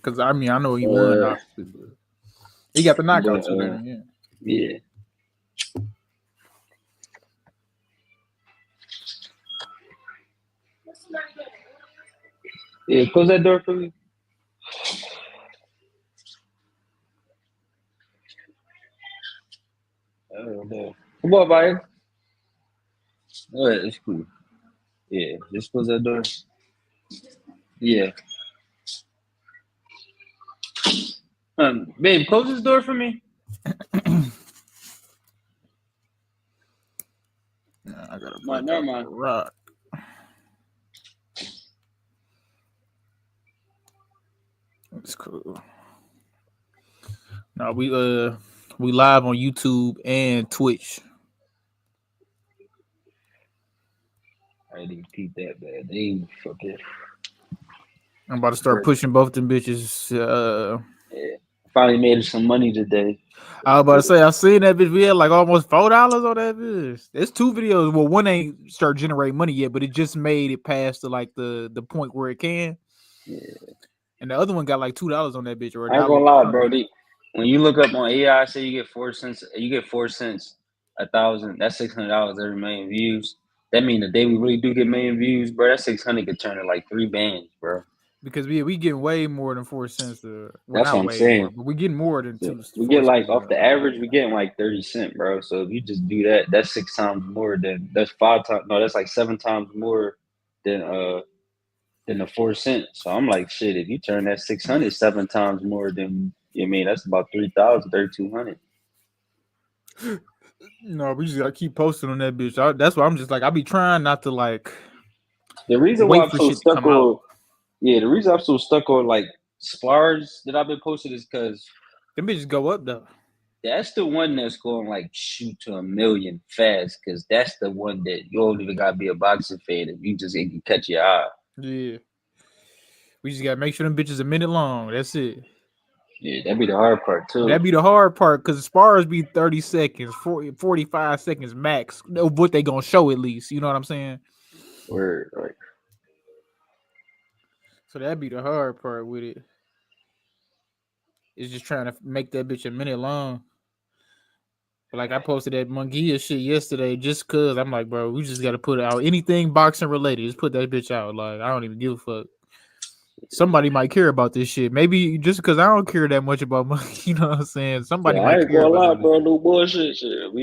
Because I mean, I know he won, obviously, but he got the knockout too. Then, yeah. Yeah, close that door for me. Oh, no. Come on, Brian. All right, it's cool. Yeah, just close that door. Yeah. Babe, close this door for me. I gotta break never mind. Rock. That's cool. Now we live on YouTube and Twitch. I didn't keep that bad. They ain't fucking. I'm about to start pushing both them bitches. Yeah. Finally made some money today. I was about to say, I seen that bitch. We had like almost $4 on that bitch. There's 2 videos. Well, one ain't start generating money yet, but it just made it past to like the point where it can. Yeah. And the other one got like $2 on that bitch. Or I ain't gonna lie, bro. When you look up on AI, say you get 4 cents. You get 4 cents 1,000. That's $600 every million views. That mean the day we really do get million views, bro. That 600 could turn to like 3 bands, bro. Because we getting way more than 4 cents. Well, that's what I'm saying. More, but we getting more than 2. We get like off the average, we getting like 30 cents, bro. So if you just do that, that's 6 times more than that's 5 times. No, that's like 7 times more than the 4 cents. So I'm like, shit. If you turn that 600 7 times more than you mean, that's about 3,000, 3,200. No, we just gotta keep posting on that bitch. That's why I'm just like, I be trying not to like. The reason why I'm so stuck on, the reason I'm so stuck on like Splars that I've been posting is because them bitches go up though. That's the one that's going like shoot to 1 million fast, because that's the one that you don't even gotta be a boxing fan if you just can catch your eye. Yeah, we just gotta make sure them bitches a minute long. That's it. Yeah, that'd be the hard part too. That'd be the hard part because spars be 30 seconds, 45 seconds max. What they gonna show at least, you know what I'm saying? Word, right. So that'd be the hard part with it. It's just trying to make that bitch a minute long. But like I posted that Munguia shit yesterday just cause I'm like, bro, we just gotta put out anything boxing related. Just put that bitch out. Like I don't even give a fuck. Somebody might care about this shit. Maybe just because I don't care that much about money, you know what I'm saying? Somebody might care about it. I ain't gonna lie, bro. No bullshit shit.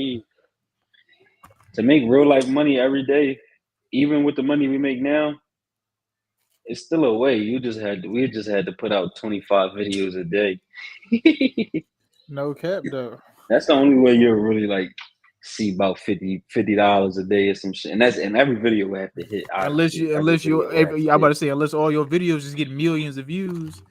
To make real life money every day, even with the money we make now, it's still a way. We just had to put out 25 videos a day. No cap though. That's the only way you'll really like see about $50 a day or some shit, and every video will have to hit. Unless I'm about to say, unless all your videos just get millions of views.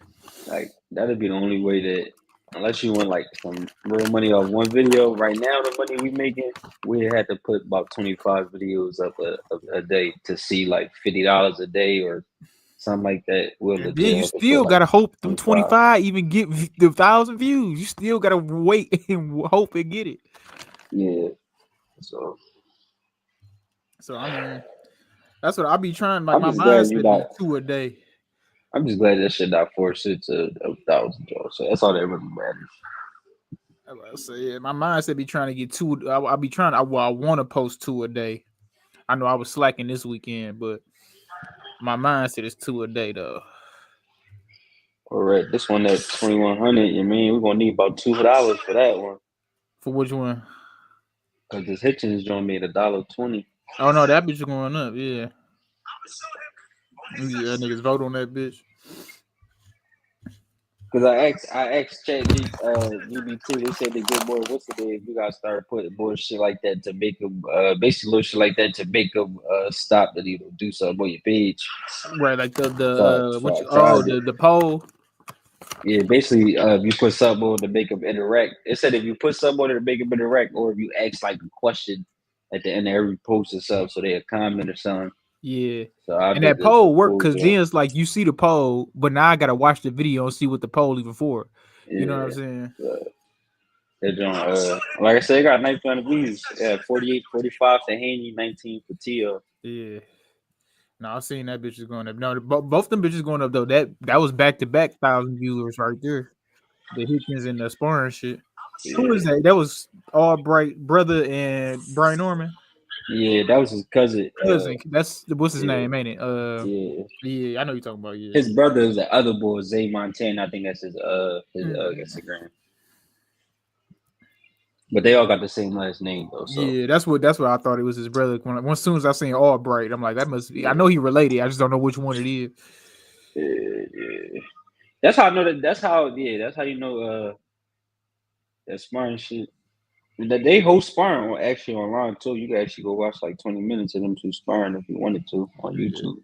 Like that'd be the only way that, unless you want like some real money off one video. Right now, the money we making, we had to put about 25 videos up a day to see like $50 a day or something like that. Yeah, you still gotta hope them 25 even get the 1,000 views. You still gotta wait and hope and get it. Yeah. So I mean, that's what I'll be trying. Like my mindset 2 a day. I'm just glad that shit not forced it to 1,000, so that's all that really matters. I say, yeah, my mindset be trying to get 2. I'll be trying. I want to post 2 a day. I know I was slacking this weekend, but my mindset is 2 a day though. All right, this one at 2,100. You mean we're gonna need about $2 for that one? For which one? Because this Hitchens joint made $1.20. Oh no, that bitch is going up. Yeah. Yeah, niggas vote on that bitch. Because I asked ChatGPT, they said they get more. What's the day? You gotta start putting bullshit like that to make them, basically little shit like that to make them stop that you do something on your page. Right, like the poll. Yeah, basically, if you put something on to make them interact. It said if you put something on to make them interact, or if you ask like a question at the end of every post or something, so they a comment or something. Yeah. So and that poll worked because then it's like you see the poll, but now I gotta watch the video and see what the poll even for. You know what I'm saying? Like I said, it got 900 views. Yeah, 48, 45 to Haney, 19 for Tio. Yeah. No, I seen that bitch is going up. No, both them bitches going up though. That was back to back 1,000 viewers right there. The Hickens and the sparring shit. Who is Yeah, that? That was Albright brother and Brian Norman yeah, that was his cousin. cousin. That's what's his Yeah, name, ain't it? yeah. Yeah, I know you're talking about. Yeah, His brother is the other boy, Zay Montana. I think that's his mm. Instagram. But they all got the same last name though. So Yeah. That's what I thought it was his brother. When as soon as I seen Albright, I'm like, that must be. I yeah, know he related. I just don't know which one it is. yeah. That's how I know that. That's how. Yeah, that's how you know. That sparring shit. That they host sparring actually online too. You can actually go watch like 20 minutes of them two sparring if you wanted to on Yeah. YouTube.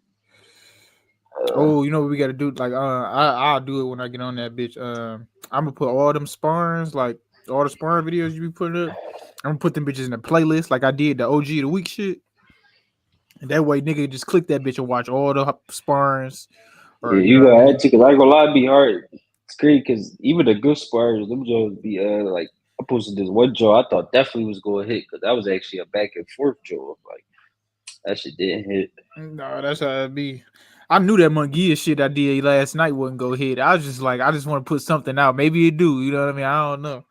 Oh, you know what we got to do? Like, I'll do it when I get on that bitch. I'm gonna put all them sparrings, like all the sparring videos you be putting up. I'm gonna put them bitches in a playlist, like I did the OG of the week shit. And that way, nigga, just click that bitch and watch all the sparrings, Yeah, or you know you what I gotta mean? add to because I ain't gonna lie, it'd be hard. It's crazy because even the good sparring, them Joes be like I posted this one Joe I thought definitely was gonna hit because that was actually a back and forth Joe. Like that shit didn't hit. No, that's how it be. I knew that Mungia shit I did last night wouldn't go hit. I was just like, I just want to put something out. Maybe it do. You know what I mean? I don't know.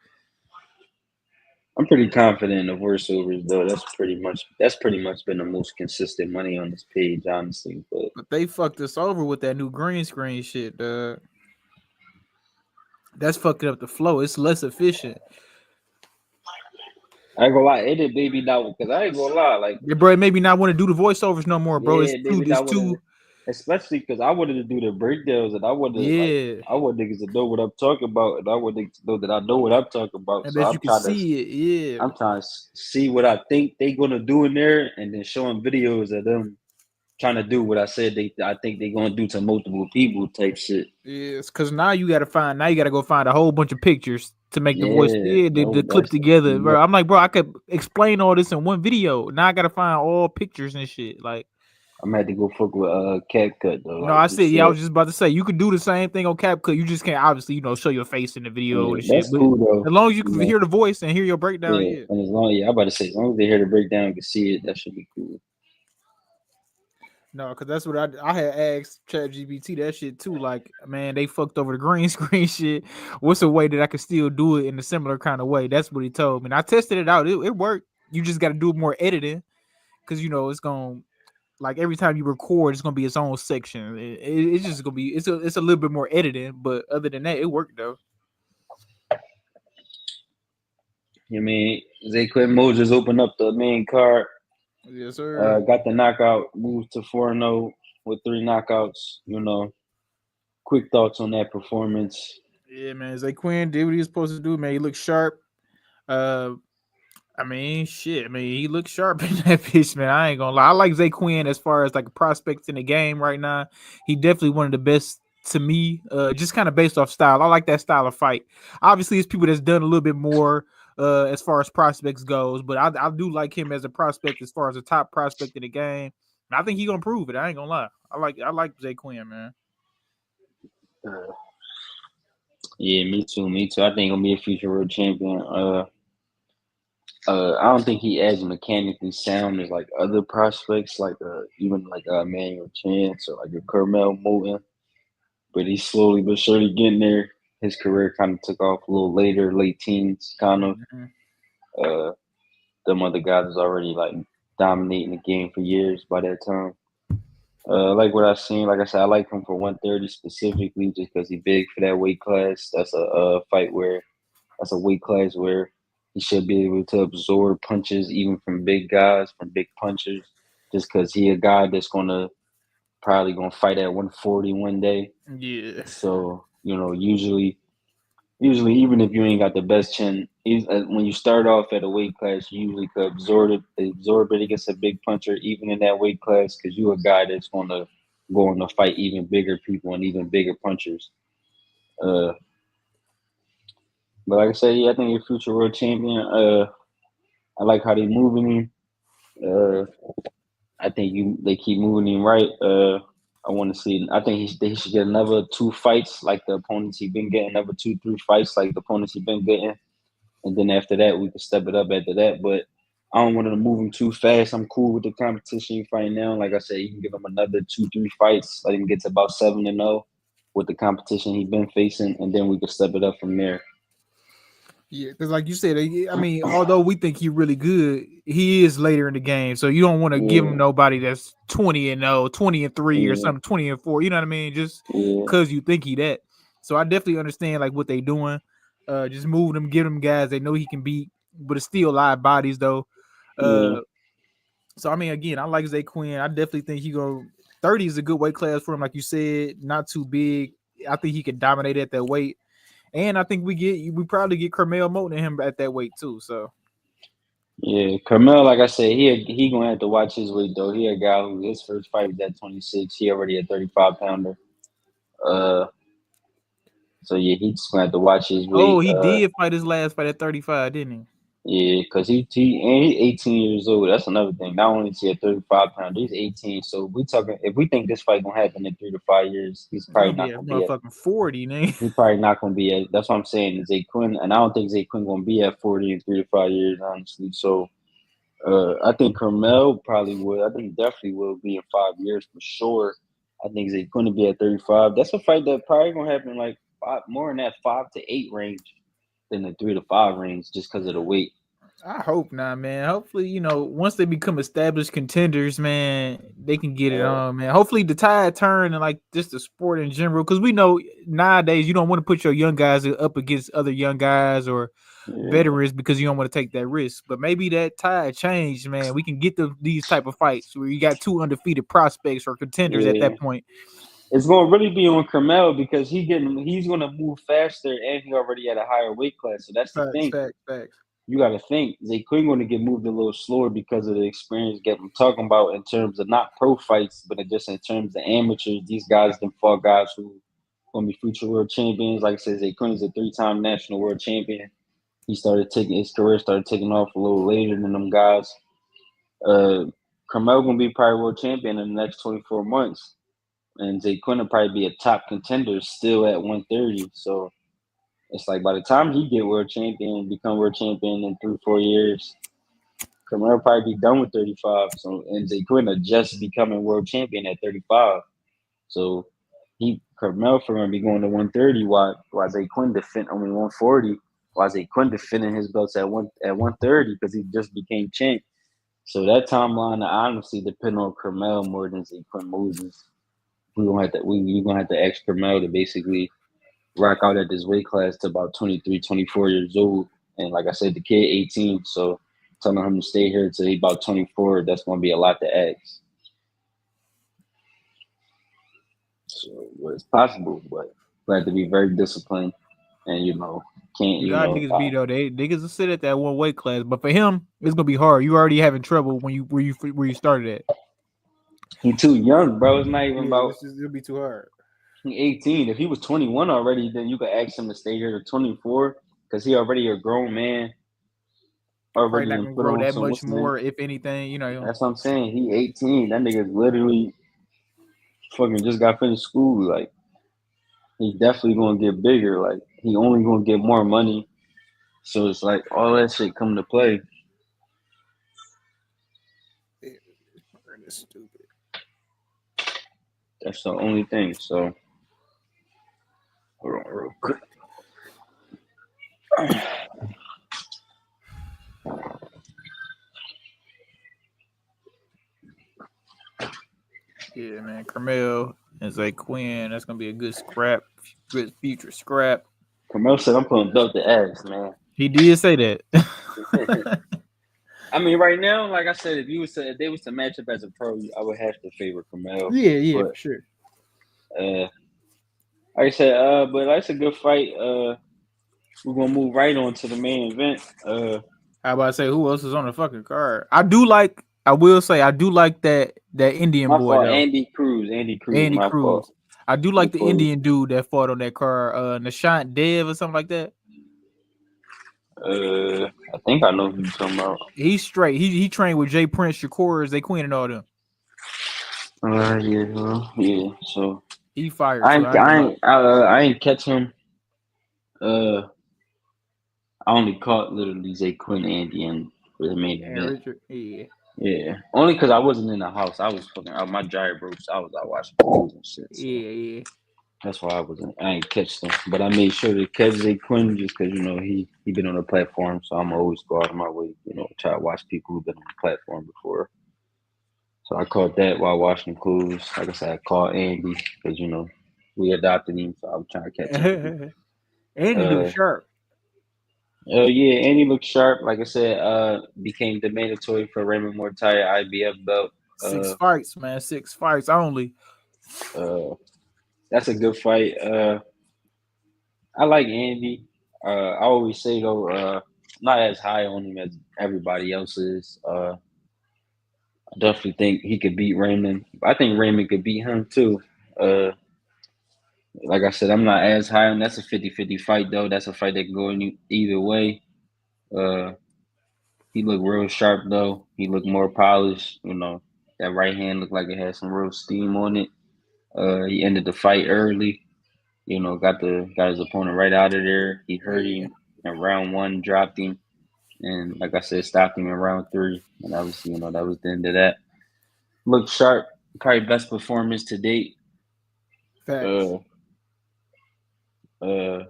I'm pretty confident in the voiceovers though. That's pretty much been the most consistent money on this page, honestly. But But they fucked us over with that new green screen shit. That's fucking up the flow. It's less efficient. I ain't gonna lie, it did baby now because I ain't gonna lie, like Yeah, bro, it made me not want to do the voiceovers no more, bro. yeah, It's too. baby, It's that would have too. especially because I wanted to do the breakdowns and Yeah, I want niggas to know what I'm talking about and I want niggas to know that I know what I'm talking about. and So that you can see it. Yeah, I'm trying to see what I think they gonna do in there and then showing videos of them trying to do what I said I think they gonna do to multiple people type shit. yes. Because now you got to find. Now you got to go find a whole bunch of pictures to make the voice. Yeah, Yeah, the no, clip that's together, no, bro. I'm like, bro, I could explain all this in one video. Now I got to find all pictures and shit. Like, I'm gonna have to go fuck with CapCut though, no, like I you said, yeah, I said. was just about to say you could do the same thing on CapCut. You just can't obviously, show your face in the video Yeah, and shit. that's But cool though. as long as you You can know, hear the voice and hear your breakdown, yeah, yeah. and I'm about to say as long as they hear the breakdown and can see it, that should be cool. No, because that's what I had asked ChatGPT that shit too. Like, man, they fucked over the green screen shit. What's a way that I could still do it in a similar kind of way? That's what he told me. And I tested it out. It worked. You just got to do more editing because it's gonna like every time you record, it's gonna be its own section. It's just gonna be it's a little bit more editing, but other than that, it worked though. You know what I mean, Zay Quinn Moses opened up the main card, Yes, sir. got the knockout, moved to 4-0 with 3 knockouts. You know, quick thoughts on that performance. Yeah, man. Zay Quinn did what he was supposed to do, man. He looked sharp. Uh, I mean, shit. I mean, he looks sharp in that pitch, man. I ain't gonna lie. I like Zay Quinn as far as like prospects in the game right now. He definitely one of the best to me. Just kind of based off style. I like that style of fight. Obviously, it's people that's done a little bit more as far as prospects goes, but I do like him as a prospect as far as a top prospect in the game. And I think he gonna prove it. I ain't gonna lie. I like Zay Quinn, man. Uh, yeah, me too, me too. I think he'll be a future world champion. I don't think he as mechanically sound as like other prospects, like even like Manuel Chance or like a Carmel Moulton. But he's slowly but surely getting there. His career kind of took off a little later, late teens, kind of. Mhm. Uh, them other guys was already like dominating the game for years by that time. Like what I've seen, like I said, I like him for 130 specifically, just because he's big for that weight class. That's a fight where that's a weight class where he should be able to absorb punches even from big guys, from big punchers, just because he a guy that's probably gonna fight at 140 one day. Yeah. So usually even if you ain't got the best chin, when you start off at a weight class, you usually could absorb it against a big puncher, even in that weight class, because you're a guy that's gonna go on to fight even bigger people and even bigger punchers. Uh, but like I said, yeah, I think he's future world champion. I like how they moving him. Uh, I think they keep moving him right. I want to see. I think he should get another 2 fights like the opponents he been getting. Another 2, 3 fights like the opponents he been getting, and then after that we can step it up after that. But I don't want to move him too fast. I'm cool with the competition he fighting now. Like I said, you can give him another 2-3 fights. Let him get to about 7-0 with the competition he's been facing, and then we can step it up from there. Yeah, because like you said, I mean, although we think he's really good, he is later in the game, so you don't want to give him nobody that's 20-0, 20-3, or something, 20-4. You know what I mean? Just because you think he that. So I definitely understand like what they doing. Just moving them, give them guys they know he can beat, but it's still live bodies though. So I mean, again, I like Zay Quinn. I definitely think he go 30 is a good weight class for him, like you said, not too big. I think he can dominate at that weight. And I think we probably get Carmel Moten him at that weight too. So yeah, Carmel, like I said, he gonna have to watch his weight though. He a guy who his first fight was at 26. He already a 35-pounder. So yeah, he just gonna have to watch his weight. Oh, he did fight his last fight at 35, didn't he? Yeah, because he's 18 years old. That's another thing. Not only is he a 35-pounder, he's 18. So if we think this fight gonna happen in 3 to 5 years, he's probably not gonna be motherfucking 40, man. He's probably not gonna be at. That's what I'm saying. Zay Quinn, and I don't think Zay Quinn gonna be at 40 in 3 to 5 years, honestly. So, I think Carmel probably will. I think definitely will be in 5 years for sure. I think Zay Quinn will be at 35. That's a fight that probably gonna happen like more in that 5 to 8 range than the 3 to 5 range, just because of the weight. I hope not, man. Hopefully, once they become established contenders, man, they can get it on, man. Hopefully the tide turn and like just the sport in general, because we know nowadays you don't want to put your young guys up against other young guys or veterans because you don't want to take that risk. But maybe that tide changed, man. We can get these type of fights where you got 2 undefeated prospects or contenders at that point. It's gonna really be on Carmel because he's gonna move faster and he already at a higher weight class. So that's the thing. Facts. You got to think Zay Quinn going to get moved a little slower because of the experience I'm talking about in terms of not pro fights, but just in terms of amateurs. These guys then fought guys who going to be future world champions. Like I said, Zay Quinn is a 3-time national world champion. His career started taking off a little later than them guys. Carmel going to be probably world champion in the next 24 months. And Zay Quinn will probably be a top contender still at 130. So it's like by the time he get world champion, become world champion in 3-4 years, Carmel will probably be done with 35. So and Zay Quinn are just becoming world champion at 35. So Carmel for him be going to 130 while Zay Quinn defend only 140, while Zay Quinn defending his belts at 130 because he just became champ. So that timeline I honestly depend on Carmel more than Zay Quinn Moses. We're gonna have to ask Carmel to basically rock out at this weight class to about 23, 24 years old. And like I said, the kid 18, so telling him to stay here till he about 24, that's going to be a lot to ask. So it's possible, but we have to be very disciplined and, can't, niggas be though. Niggas will sit at that one weight class, but for him, it's going to be hard. You already having trouble where you started at. He too young, bro. It's not even about. It'll be too hard. 18. If he was 21 already, then you could ask him to stay here to 24 because he already a grown man. Already not gonna grow that much more, if anything. That's what I'm saying. He 18. That nigga's literally fucking just got finished school. Like, he's definitely gonna get bigger. Like, he only gonna get more money. So it's like all that shit come to play. That's stupid. That's the only thing. So. Hold on real quick. Yeah, man. Carmel and Zay Quinn. That's gonna be a good future scrap. Carmel said, "I'm putting belt to ass, man." He did say that. I mean, right now, like I said, if they was to match up as a pro, I would have to favor Carmel. Yeah, for sure. Like I said, but that's a good fight. We're gonna move right on to the main event. How about I say who else is on the fucking card? I will say I do like that Indian boy fault, though. Andy Cruz. Fault. I do like the Indian dude that fought on that card, Nishant Dev or something like that. I think I know who you're talking about. He's straight. He trained with Jay Prince, Shakur, Zay Quinn, and all them. Yeah. So he fired. I ain't catch him. I only caught literally Zay Quinn, Andy, and for the main And event. Richard, yeah. Yeah, only because I wasn't in the house. I was fucking out. My dryer broke, so I was out watching movies and shit. So Yeah. that's why I wasn't. I ain't catch them, but I made sure to catch Zay Quinn just because he been on the platform. So I'm always go out of my way, try to watch people who've been on the platform before. So I caught that while watching Clues. Like I said, I called Andy because we adopted him, so I was trying to catch up with him. And he look Uh, sharp. yeah, Andy looked sharp. Like I said, became the mandatory for Raymond Mortaya IBF belt. 6 fights, man. 6 fights only. That's a good fight. I like Andy. I always say though, not as high on him as everybody else is. I definitely think he could beat Raymond. I think Raymond could beat him too. Like I said, I'm not as high on. That's a 50-50 fight though. That's a fight that can go either way. He looked real sharp though. He looked more polished. That right hand looked like it had some real steam on it. He ended the fight early. Got his opponent right out of there. He hurt him in round 1, dropped him, and like I said, stopped him in round 3. And obviously, that was the end of that. Looked sharp. Probably best performance to date. Facts. And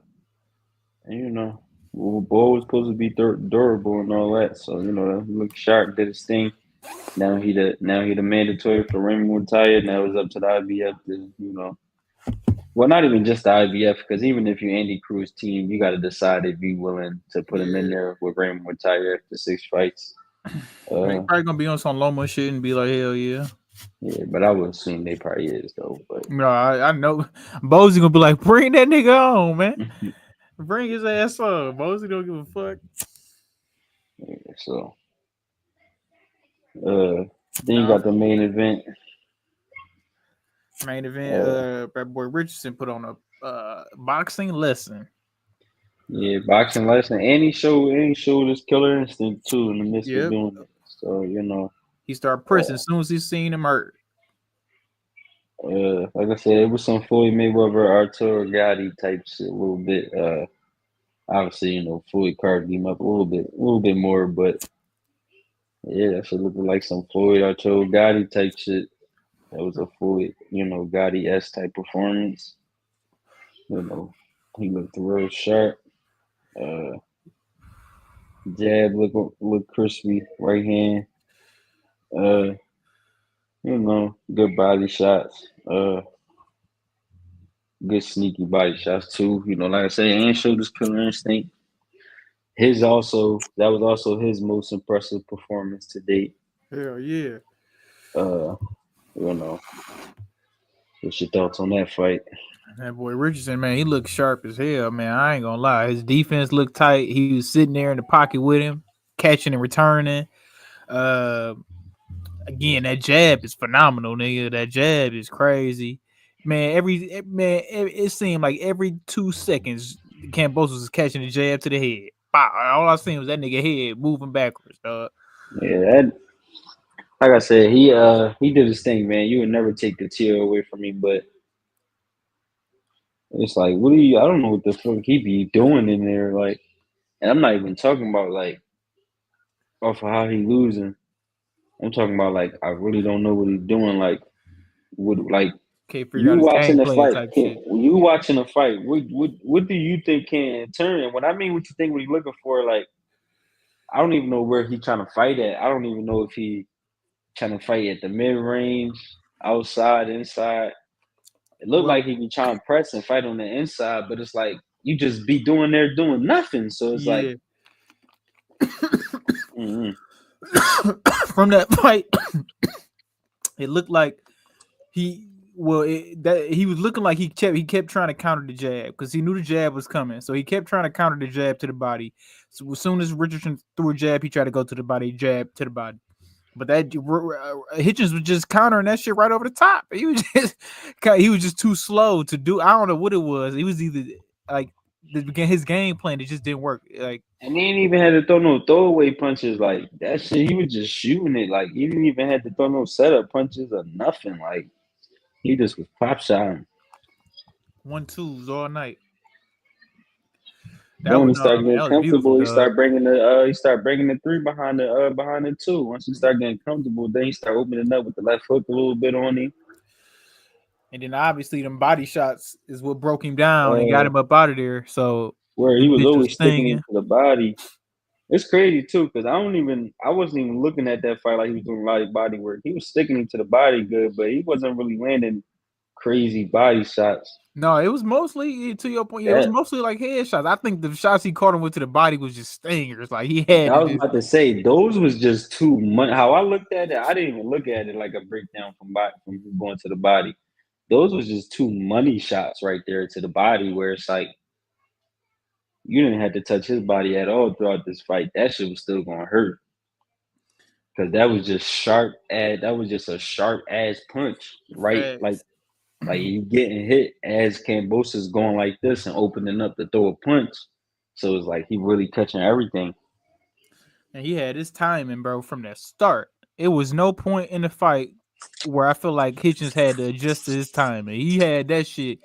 Bull was supposed to be durable and all that. So he looked sharp, did his thing. Now he the mandatory for Raymond Mortaya. Now it's up to the IBF to well, not even just the IBF, because even if you're Andy Cruz's team, you got to decide if you're willing to put him in there with Raymond Mortaya after 6 fights. They probably gonna be on some Loma shit and be like, hell yeah. Yeah, but I would assume they probably is though. But No, I know Bozy gonna be like, bring that nigga on, man. Bring his ass up. Bozy don't give a fuck. Yeah, so then you got the main event. That boy Richardson put on a boxing lesson. Yeah, boxing lesson, and he showed his killer instinct too in the midst of doing it. So he started pressing as soon as he seen him hurt. Like I said, it was some Floyd Mayweather, Arturo Gatti type shit a little bit. Obviously, Floyd carved him up a little bit more, but yeah, that shit looked like some Floyd Arturo Gatti type shit. That was a Floyd, Gotti-esque type performance. He looked real sharp. Jab looked crispy. Right hand. Good body shots. Good sneaky body shots too. Like I say, and showed his killer instinct. That was also his most impressive performance to date. Hell yeah. What's your thoughts on that fight? That boy Richardson, man, he looked sharp as hell, man. I ain't gonna lie. His defense looked tight. He was sitting there in the pocket with him, catching and returning. Again, that jab is phenomenal, nigga. That jab is crazy. Man, it seemed like every 2 seconds, Kambosos was catching the jab to the head. All I seen was that nigga head moving backwards, dog. Yeah, like I said, he did his thing, man. You would never take the tear away from me, but it's like, I don't know what the fuck he be doing in there, like, and I'm not even talking about like off of how he losing. I'm talking about like I really don't know what he's doing. Like, you watching the fight? You watching a fight? What do you think can turn? And what I mean, what you think? What he looking for? Like, I don't even know where he trying to fight at. I don't even know if he trying to fight at the mid range, outside, inside. It looked like he be trying to press and fight on the inside, but it's like you just be doing nothing. So it's like from that fight, it looked like he was looking like he kept trying to counter the jab because he knew the jab was coming. So he kept trying to counter the jab to the body. So as soon as Richardson threw a jab, he tried to go to the body, jab to the body. But that Hitchens was just countering that shit right over the top. He was just too slow to do. I don't know what it was. He was either like his game plan. It just didn't work. Like, and he didn't even have to throw no throwaway punches like that shit. He was just shooting it. Like he didn't even have to throw no setup punches or nothing. Like he just was pop shotting 1-2s all night. That Then was he no start man. getting That was beautiful, comfortable. dog. He start bringing the three behind the two. Once he start getting comfortable, then he start opening up with the left hook a little bit on him. And then obviously them body shots is what broke him down and got Uh, him up out of there. So where he them was bitch was always sticking stinging. into the body. It's crazy too, because I wasn't even looking at that fight like he was doing a lot of body work. He was sticking into the body good, but he wasn't really landing crazy body shots. No, it was mostly to your point. Yeah, it was That mostly like headshots. I think the shots he caught him with to the body was just stingers. Like he had I to was just about to say, those was just too much. How I looked at it, I didn't even look at it like a breakdown from going to the body. Those was just two money shots right there to the body, where it's like you didn't have to touch his body at all throughout this fight. That shit was still gonna hurt because that was just sharp. That was just a sharp ass punch, right? Like facts. you getting hit as Cambosa's going like this and opening up to throw a punch. So it's like he really catching everything. And he had his timing, bro, from the start. It was no point in the fight where I feel like Hitchens had to adjust to his timing. He had that shit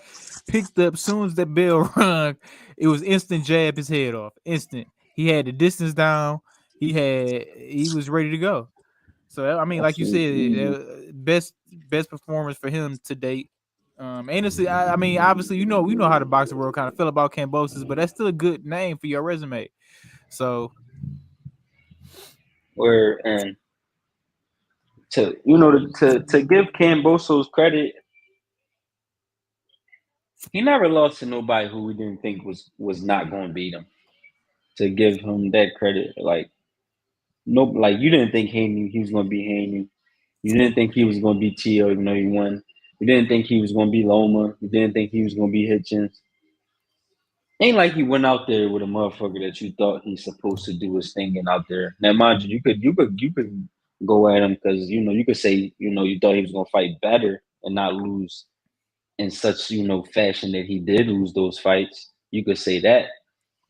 picked up soon as that bell rung. It was instant jab his head off. Instant. He had the distance down. He was ready to go. So I mean, That like you shit was said, easy. best performance for him to date. Honestly, I mean, obviously, we know how the boxing world kind of feel about Cambosis, but that's still a good name for your resume. So Where and to give Camboso's credit, he never lost to nobody who we didn't think was not going to beat him. To give him that credit, like no, like you didn't think he was going to be Haney. You didn't think he was going to be Tio, even though he won. You didn't think he was going to be Loma. You didn't think he was going to be Hitchens. Ain't like he went out there with a motherfucker that you thought he's supposed to do his thing and out there. Now, mind you, you could go at him because you could say you thought he was gonna fight better and not lose in such fashion that he did lose those fights. You could say that,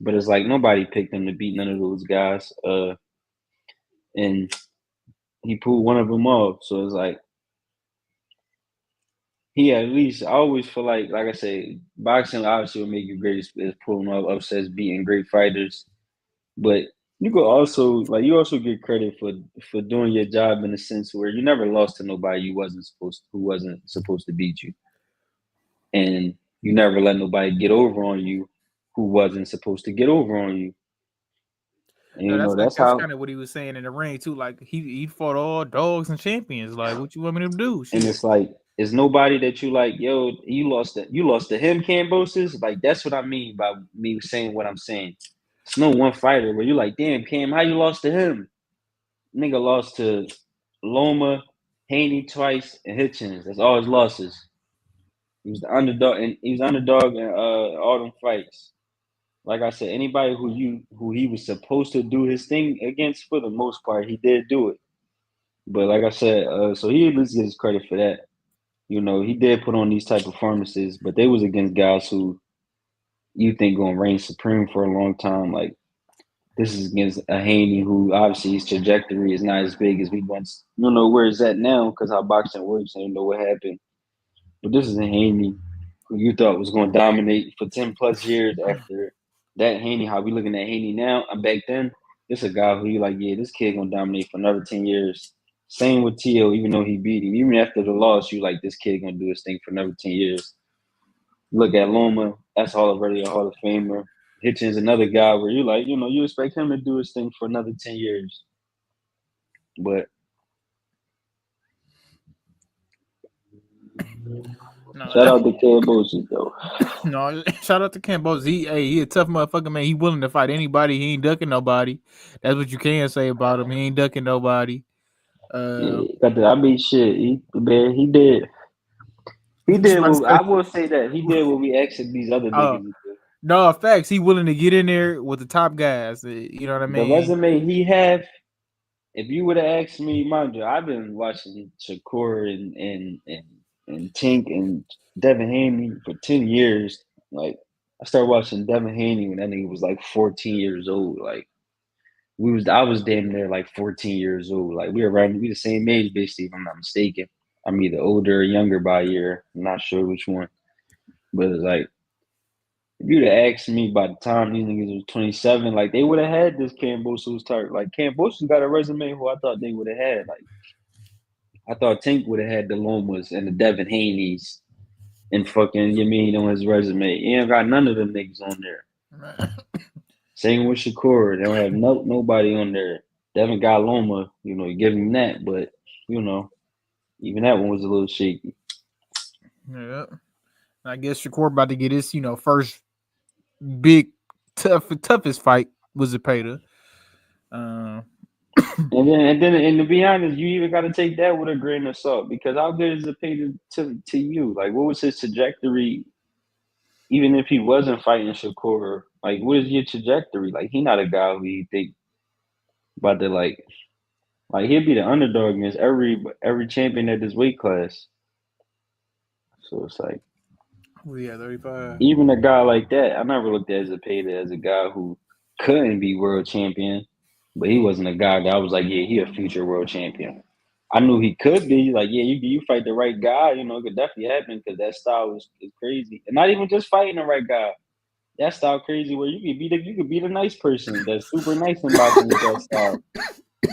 but it's like nobody picked him to beat none of those guys. And he pulled one of them off. So it's like he at least I always feel like I say, boxing obviously will make you great is pulling off upsets, beating great fighters. But you also get credit for doing your job in a sense where you never lost to nobody who wasn't supposed to beat you. And you never let nobody get over on you who wasn't supposed to get over on you. And no, that's that's how kind of what he was saying in the ring too. Like he fought all dogs and champions. Like what you want me to do? and Shit. it's like it's nobody that you like, yo, you lost to him, Cambosis. Like that's what I mean by me saying what I'm saying. It's no one fighter where you're like, damn, Cam, how you lost to him? Nigga lost to Loma, Haney twice, and Hitchens. That's all his losses. He was the underdog, and he was underdog in all them fights. Like I said, anybody who he was supposed to do his thing against, for the most part, he did do it. But like I said, so he at least gets credit for that. He did put on these type of performances, but they was against guys who you think gonna reign supreme for a long time. Like this is against a Haney who obviously his trajectory is not as big as we once. You don't know where it's at now because how boxing works. I don't know what happened. But this is a Haney who you thought was going to dominate for 10 plus years after that Haney. How we looking at Haney now? And back then, this a guy who you like, yeah, this kid going to dominate for another 10 years. Same with Tio, even though he beat him. Even after the loss, you like, this kid going to do his thing for another 10 years. Look at Loma. That's already a Hall of Famer. Hitchens, another guy where you like, you expect him to do his thing for another 10 years. But No, shout out to Cambosis, though. no, shout out to Campos. He a tough motherfucker, man. He willing to fight anybody. He ain't ducking nobody. That's what you can say about him. He ain't ducking nobody. I mean, shit. He did. He What you did about to what say? I will say that he did what we asked these other Oh niggas to do. no, facts. He willing to get in there with the top guys. You know what I The mean? resume he have, if you would have asked me, mind you, I've been watching Shakur and Tink and Devin Haney for 10 years. Like I started watching Devin Haney when that nigga was like 14 years old. Like I was damn near like 14 years old. Like we the same age basically, if I'm not mistaken. I'm either older or younger by a year. I'm not sure which one. But it's like If you'd have asked me by the time these niggas was 27, like they would have had this Kambosos type. Like Kambosos got a resume who I thought they would have had. Like I thought Tank would have had the Lomas and the Devin Haney's and fucking Yamin on his resume. He ain't got none of them niggas on there. Same with Shakur. They don't have nobody on there. Devin got Loma, you give him that, but even that one was a little shaky. Yeah. I guess Shakur about to get his, first big toughest fight was Zepeda. And to be honest, you even got to take that with a grain of salt because how good is Zepeda to you? Like, what was his trajectory? Even if he wasn't fighting Shakur, like, what is your trajectory? Like, he not a guy who you think about to like he'll be the underdog against every champion at this weight class. So it's like, well, yeah, 35. even a guy like that, I never looked at Zepeda as a guy who couldn't be world champion, but he wasn't a guy that I was like, yeah, he a future world champion. I knew he could be like, yeah, you fight the right guy, it could definitely happen because that style is crazy, and not even just fighting the right guy. That style crazy where you could be the nice person that's super nice in boxing with that style,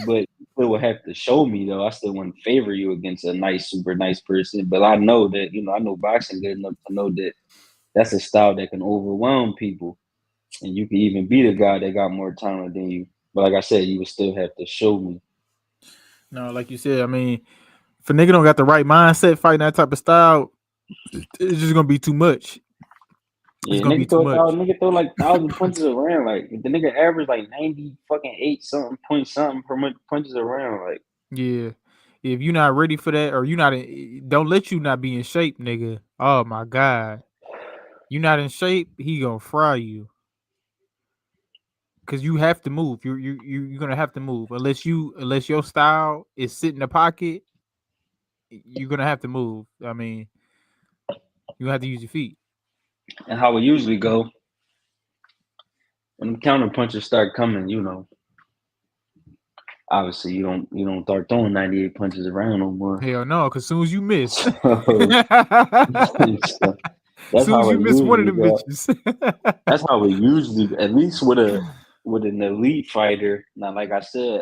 but you still would have to show me though. I still wouldn't favor you against a nice, super nice person, but I know that I know boxing good enough to know that that's a style that can overwhelm people, and you can even beat a guy that got more talent than you. But like I said, you would still have to show me. No, like you said, I mean, if a nigga don't got the right mindset fighting that type of style, it's just gonna be too much. Yeah, nigga throw like 1,000 punches around. Like the nigga average like 98 something punches around. Like Yeah. If you're not ready for that, or don't let you not be in shape, nigga. Oh my god, you not in shape, he gonna fry you. Cause you have to move. You're gonna have to move unless your style is sit in the pocket. You're gonna have to move. I mean, you have to use your feet. and how it usually go when the counter punches start coming, obviously you don't start throwing 98 punches around no more. Hell no, cause soon as you miss, So, that's soon as how you it miss one of usually them go. bitches. That's how it usually, at least with an elite fighter. Now, like I said,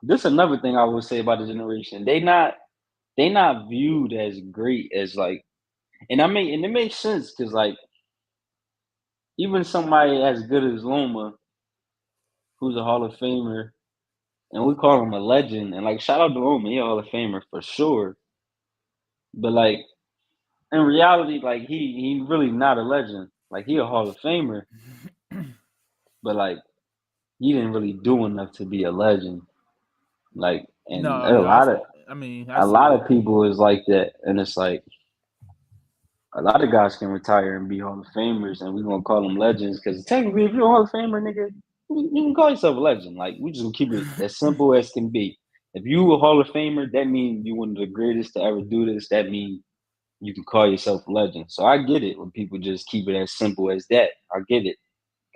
this is another thing I would say about the generation. They not viewed as great as like, and it makes sense because like even somebody as good as Loma, who's a Hall of Famer, and we call him a legend, and like shout out to Loma, he a Hall of Famer for sure. But like in reality, like he really not a legend. Like he a Hall of Famer, but like he didn't really do enough to be a legend. Like, and No, I a see lot that. of people is like that, and it's like a lot of guys can retire and be Hall of Famers, and we're gonna call them legends because technically, if you're a Hall of Famer, nigga, you can call yourself a legend. Like, we just gonna keep it as simple as can be. If you a Hall of Famer, that means you one of the greatest to ever do this. That means you can call yourself a legend. So I get it when people just keep it as simple as that. I get it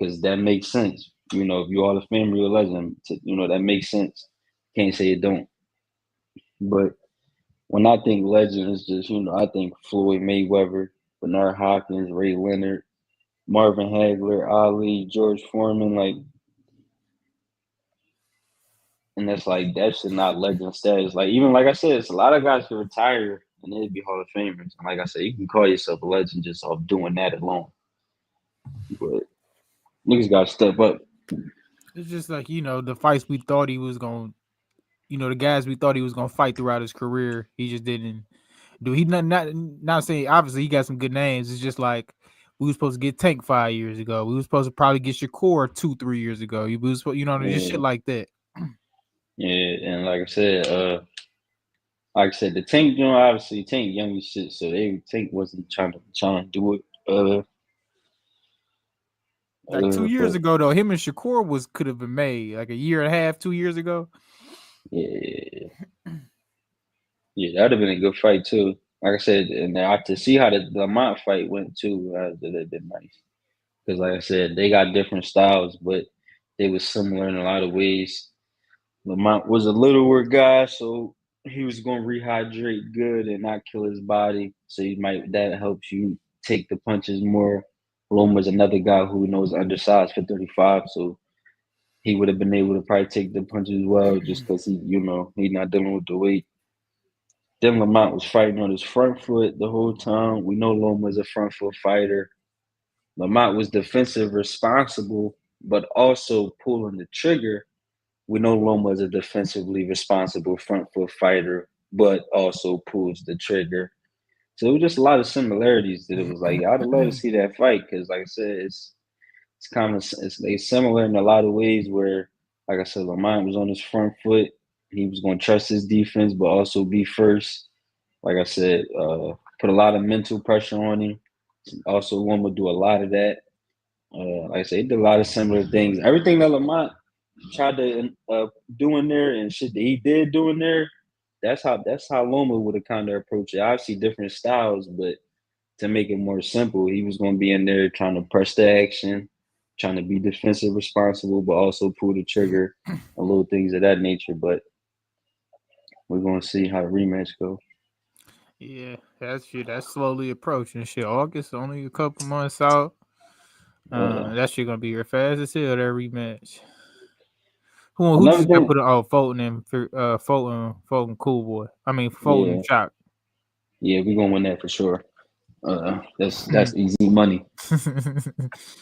because that makes sense. If you're Hall of Famer, you're a legend. That makes sense. Can't say it don't. But when I think legend, it's just, I think Floyd Mayweather, Bernard Hopkins, Ray Leonard, Marvin Hagler, Ali, George Foreman, like, and that's like, that should not legend status. Like, even like I said, it's a lot of guys can retire and they'd be Hall of Famers. And like I said, you can call yourself a legend just off doing that alone. But niggas got to step up. It's just like, the fights we thought he was going to, the guys we thought he was going to fight throughout his career, he just didn't do. He not saying, obviously he got some good names. It's just like, we were supposed to get Tank 5 years ago. We were supposed to probably get Shakur 2-3 years ago. We was, just shit like that. Yeah, and like I said, the Tank, obviously Tank young as shit, so Tank wasn't trying to do it. Like 2 years ago, though, him and Shakur could have been made like a year and a half, 2 years ago. Yeah, that'd have been a good fight too. Like I said, and to see how the Lamont fight went too, that'd have been nice. Because like I said, they got different styles, but they were similar in a lot of ways. Lamont was a littler guy, so he was going to rehydrate good and not kill his body. So that helps you take the punches more. Loma's another guy who knows undersized for 35, so he would have been able to probably take the punches well just because he's not dealing with the weight. Then Lamont was fighting on his front foot the whole time. We know Loma's a front foot fighter. Lamont was defensive responsible, but also pulling the trigger. We know Loma is a defensively responsible front foot fighter, but also pulls the trigger. So it was just a lot of similarities that it was like I'd love to see that fight because, like I said, it's similar in a lot of ways. Where, like I said, Lamont was on his front foot. He was going to trust his defense, but also be first. Like I said, put a lot of mental pressure on him. Also, Loma do a lot of that. Like I said, he did a lot of similar things. Everything that Lamont tried to do in there and shit that he did do in there, that's how Loma would have kind of approached it. Obviously, different styles, but to make it more simple, he was going to be in there trying to press the action, trying to be defensive responsible, but also pull the trigger and little things of that nature. But we're going to see how the rematch goes. Yeah, that's slowly approaching. Shit, August only a couple months out. That shit gonna be your fast as hell. That rematch. Who just got put on? Fulton and Fulton Cool Boy. I mean Fulton Shock. Yeah, we're gonna win that for sure. That's easy money.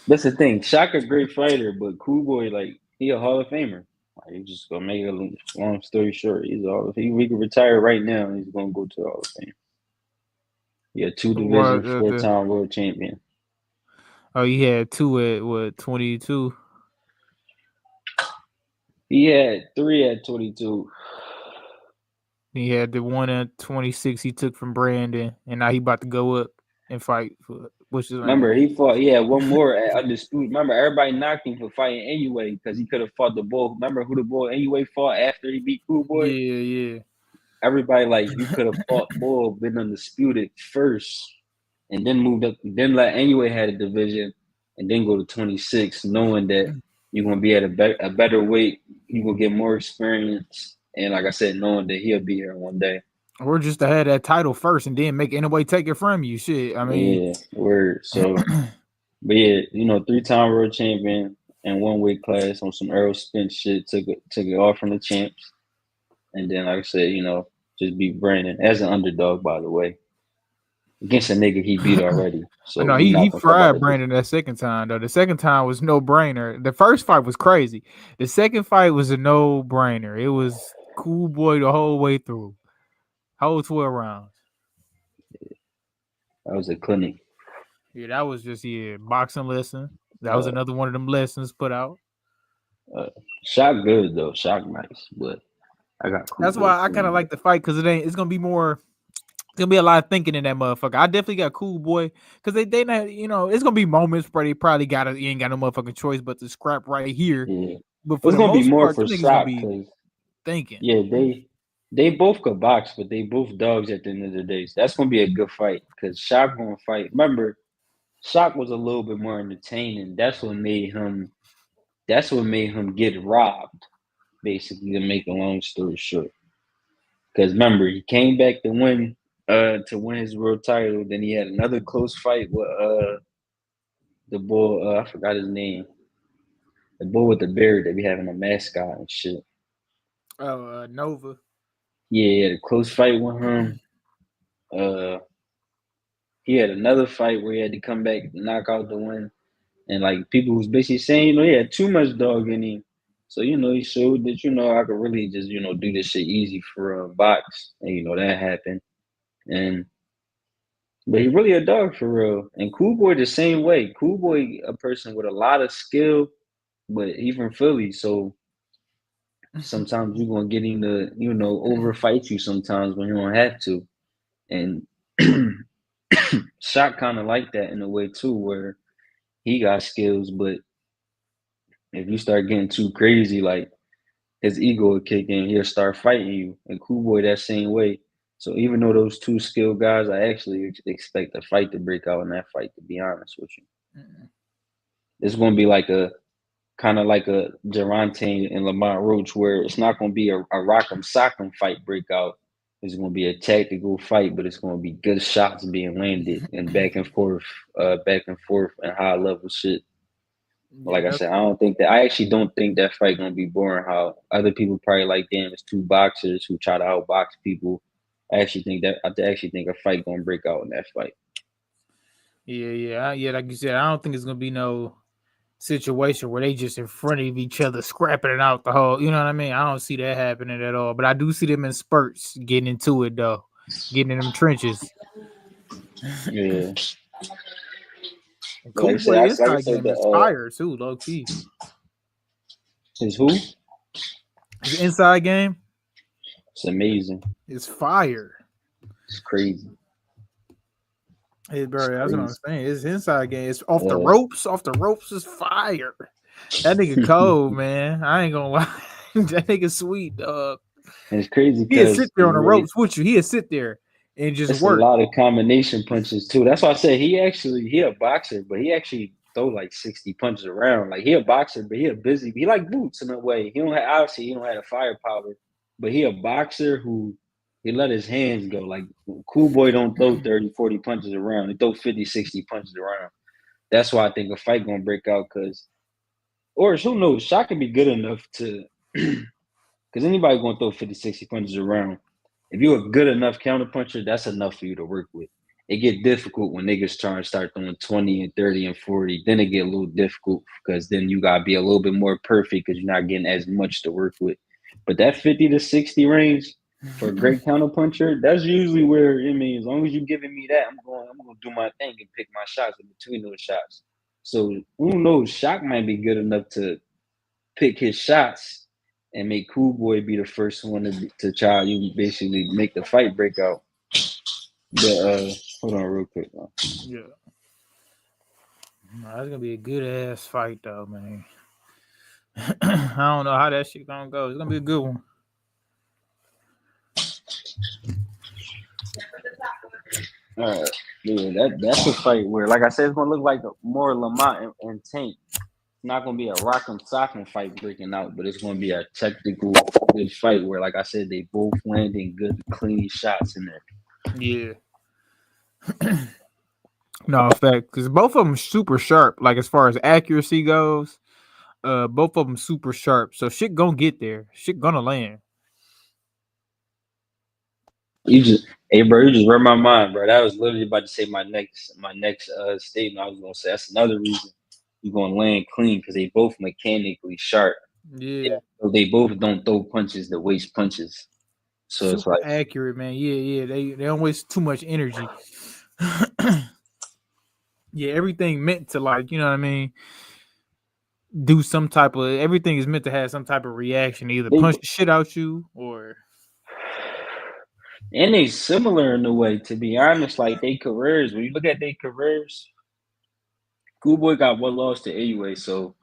That's the thing. Shock a great fighter, but Cool Boy, like, he a Hall of Famer. Like, he's just gonna make it a long story short. He can retire right now and he's gonna go to the Hall of Fame. Yeah, 2 division, 4-time world champion. Oh, he had 2 at 22. He had 3 at 22. He had the 1 at 26 he took from Brandon, and now he about to go up and fight for what's his name? Remember, he fought. He had one more at Undisputed. Remember, everybody knocked him for fighting anyway because he could have fought the Bull. Remember who the Bull anyway fought after he beat Cool Boy? Yeah. Everybody like you could have fought Bull, been Undisputed first, and then moved up. Then let anyway had a division, and then go to 26, knowing that you're gonna be at a better weight. You gonna get more experience, and like I said, knowing that he'll be here one day. Or just to have that title first and then make anybody take it from you. Shit, I mean, yeah, word. So, but yeah, 3-time world champion and 1 weight class on some Errol Spence shit. Took it off from the champs, and then like I said, just beat Brandon as an underdog, by the way, against a nigga he beat already. So no, he fried Brandon that second time though. The second time was no brainer. The first fight was crazy. The second fight was a no brainer. It was Cool Boy the whole way through. Whole 12 rounds. That was a clinic. Yeah, that was just boxing lesson. That was another one of them lessons put out. Shock good though. Shock nice, but I got Cool That's why I kind of like the fight because it's gonna be more. It's gonna be a lot of thinking in that motherfucker. I definitely got Cool Boy because they not it's gonna be moments where they probably ain't got no motherfucking choice but to scrap right here. Yeah. But for it's the gonna most be more part, for Shock because thinking. Yeah, they both could box, but they both dogs at the end of the day. So that's gonna be a good fight because Shock gonna fight. Remember, Shock was a little bit more entertaining. That's what made him get robbed, basically, to make a long story short. Because remember, he came back to win his world title. Then he had another close fight with the bull. I forgot his name. The bull with the beard that be having a mascot and shit. Oh, Nova. Yeah, he had a close fight with him. He had another fight where he had to come back and knock out the win. And like people was basically saying, he had too much dog in him. So, he showed that, I could really just, do this shit easy for a box. And, that happened. But he really a dog for real. And Cool Boy the same way. Cool Boy, a person with a lot of skill, but he from Philly. So sometimes you're going to get him to, overfight you sometimes when you don't have to. And Shock kind of like that in a way too, where he got skills, but if you start getting too crazy, like his ego will kick in, he'll start fighting you. And Cool Boy that same way. So even though those two skilled guys, I actually expect a fight to break out in that fight, to be honest with you. Mm-hmm. It's going to be like a kind of like a Gervonta and Lamont Roach, where it's not going to be a rock'em sock'em fight breakout. It's going to be a tactical fight, but it's going to be good shots being landed and back and forth, and high level shit. Like I Yeah, said, I actually don't think that fight gonna be boring. How other people probably like, damn, it's two boxers who try to outbox people. I actually think a fight gonna break out in that fight. yeah. Like you said, I don't think it's gonna be no situation where they just in front of each other scrapping it out the whole. You know what I mean? I don't see that happening at all. But I do see them in spurts getting into it though, getting in them trenches. Yeah, And like I Cool said, Boy like I inside said, game is fire too, low key. his who? His inside game It's amazing. is fire. It's crazy. Hey, It's bro, that's what I'm crazy. saying. His inside game is off the Uh, ropes. Off the ropes is fire. That nigga cold, man. I ain't gonna lie. That nigga sweet, dog. and it's crazy He'd sit because there on the ropes with you. He'd sit there and just it's a work. lot of combination punches too. That's why I said he a boxer, but he actually throw like 60 punches around. Like he a boxer, but he like Boots in a way. He don't have the firepower, but he a boxer who he let his hands go. Like Cool Boy don't throw 30, 40 punches around. He throw 50, 60 punches around. That's why I think a fight gonna break out or who knows, Shot can be good enough to because anybody gonna throw 50, 60 punches around. If you're a good enough counterpuncher, that's enough for you to work with. It get difficult when niggas try and start throwing 20 and 30 and 40. Then it get a little difficult because then you gotta be a little bit more perfect because you're not getting as much to work with. But that 50 to 60 range for a great counterpuncher, that's usually where as long as you're giving me that, I'm gonna do my thing and pick my shots in between those shots. So who knows? Shock might be good enough to pick his shots and make Cool Boy be the first one to try you basically make the fight break out. But hold on real quick. Yeah. That's gonna be a good ass fight though, man. I don't know how that shit gonna go. It's gonna be a good one. That's a fight where, like I said, it's gonna look like more Lamont and Tank. It's not gonna be a rock'em sock'em fight breaking out, but it's gonna be a technical good fight where, like I said, they both landing good clean shots in there. Yeah. No, fact, because both of them super sharp. Like as far as accuracy goes, both of them super sharp. So shit gonna get there. Shit gonna land. Hey bro, you just read my mind, bro. That was literally about to say my next statement. I was gonna say that's another reason you're gonna land clean because they both mechanically sharp. Yeah. So they both don't throw punches that waste punches. So it's Super like accurate, man. Yeah. They don't waste too much energy. Yeah, everything meant to, like, you know what I mean, do some type of, everything is meant to have some type of reaction, either punch the shit out you or and they similar in a way, to be honest. Like they careers, when you look at their careers, Cool Boy got one loss to AUA, so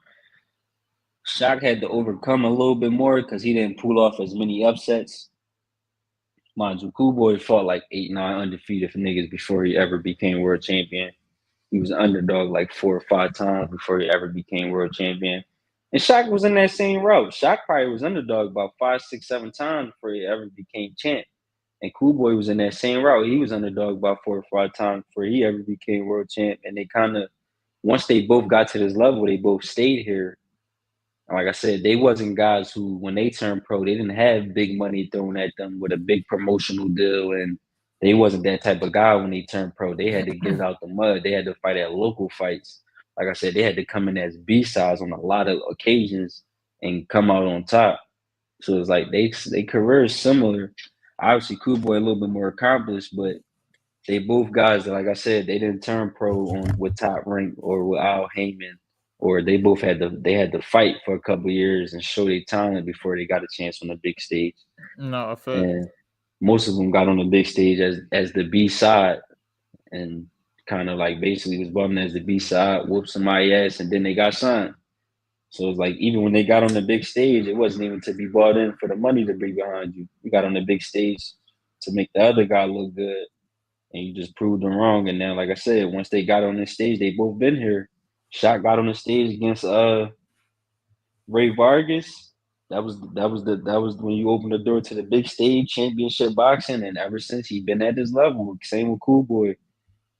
Shock had to overcome a little bit more because he didn't pull off as many upsets. Mind you, Cool Boy fought like 8, 9 undefeated niggas before he ever became world champion. He was an underdog like 4 or 5 times before he ever became world champion. And Shock was in that same route. Shock probably was underdog about 5, 6, 7 times before he ever became champ. And Cool Boy was in that same route. He was underdog about 4 or 5 times before he ever became world champ. And they kind of, once they both got to this level, they both stayed here. Like I said, they wasn't guys who, when they turned pro, they didn't have big money thrown at them with a big promotional deal, and they wasn't that type of guy when they turned pro. They had to get it out the mud. They had to fight at local fights. Like I said, they had to come in as B-sides on a lot of occasions and come out on top. So it's like they career is similar. Obviously, Cool Boy a little bit more accomplished, but they both guys that, like I said, they didn't turn pro on with Top Rank or with Al Heyman, or they both had to fight for a couple years and show their talent before they got a chance on the big stage. no effect. And most of them got on the big stage as the B side, and kind of like basically was bumming as the B side, whooped somebody ass, and then they got signed. So it's like even when they got on the big stage, it wasn't even to be bought in for the money to be behind you. You got on the big stage to make the other guy look good, and you just proved them wrong. And then, like I said, once they got on this stage, they both been here. Shock got on the stage against Ray Vargas, That was when you opened the door to the big stage, championship boxing, and ever since he's been at this level. Same with Cool Boy.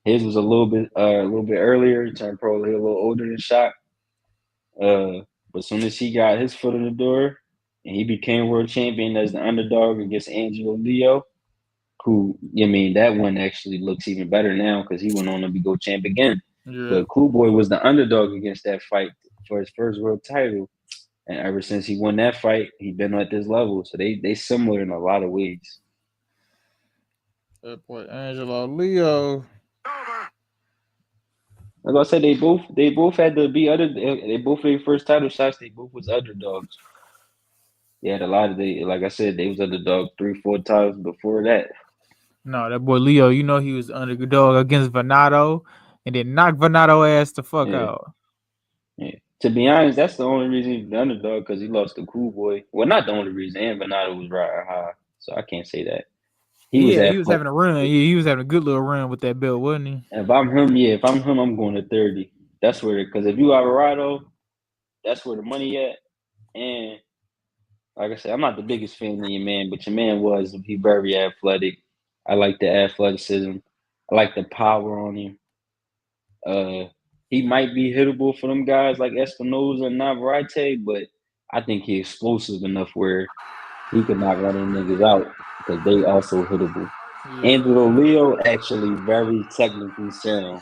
His was a little bit earlier. He turned pro a little older than Shaq. But as soon as he got his foot in the door and he became world champion as the underdog against Angelo Leo, who that one actually looks even better now because he went on to be gold champ again. Yeah. But Cool Boy was the underdog against that fight for his first world title. And ever since he won that fight, he's been at this level. So they similar in a lot of ways. That boy Angelo Leo. Like I said, they both had to be they both their first title shots, they both was underdogs. They had a lot of like I said, they was underdog 3-4 times before that. No, that boy Leo, he was underdog against Venado and then knocked Venado ass the fuck out. Yeah. To be honest, that's the only reason he's the underdog because he lost to Cool Boy. Well, not the only reason, and Venado was riding high, so I can't say that. He was having a run. Yeah, he was having a good little run with that belt, wasn't he? If I'm him, I'm going to 30. That's where, because if you Alvarado, that's where the money at. And like I said, I'm not the biggest fan of your man, but your man he very athletic. I like the athleticism. I like the power on him. He might be hittable for them guys like Espinoza and Navarrete, but I think he's explosive enough where he could knock one of them niggas out because they also hittable. Yeah. Angelo Leo actually very technically sound.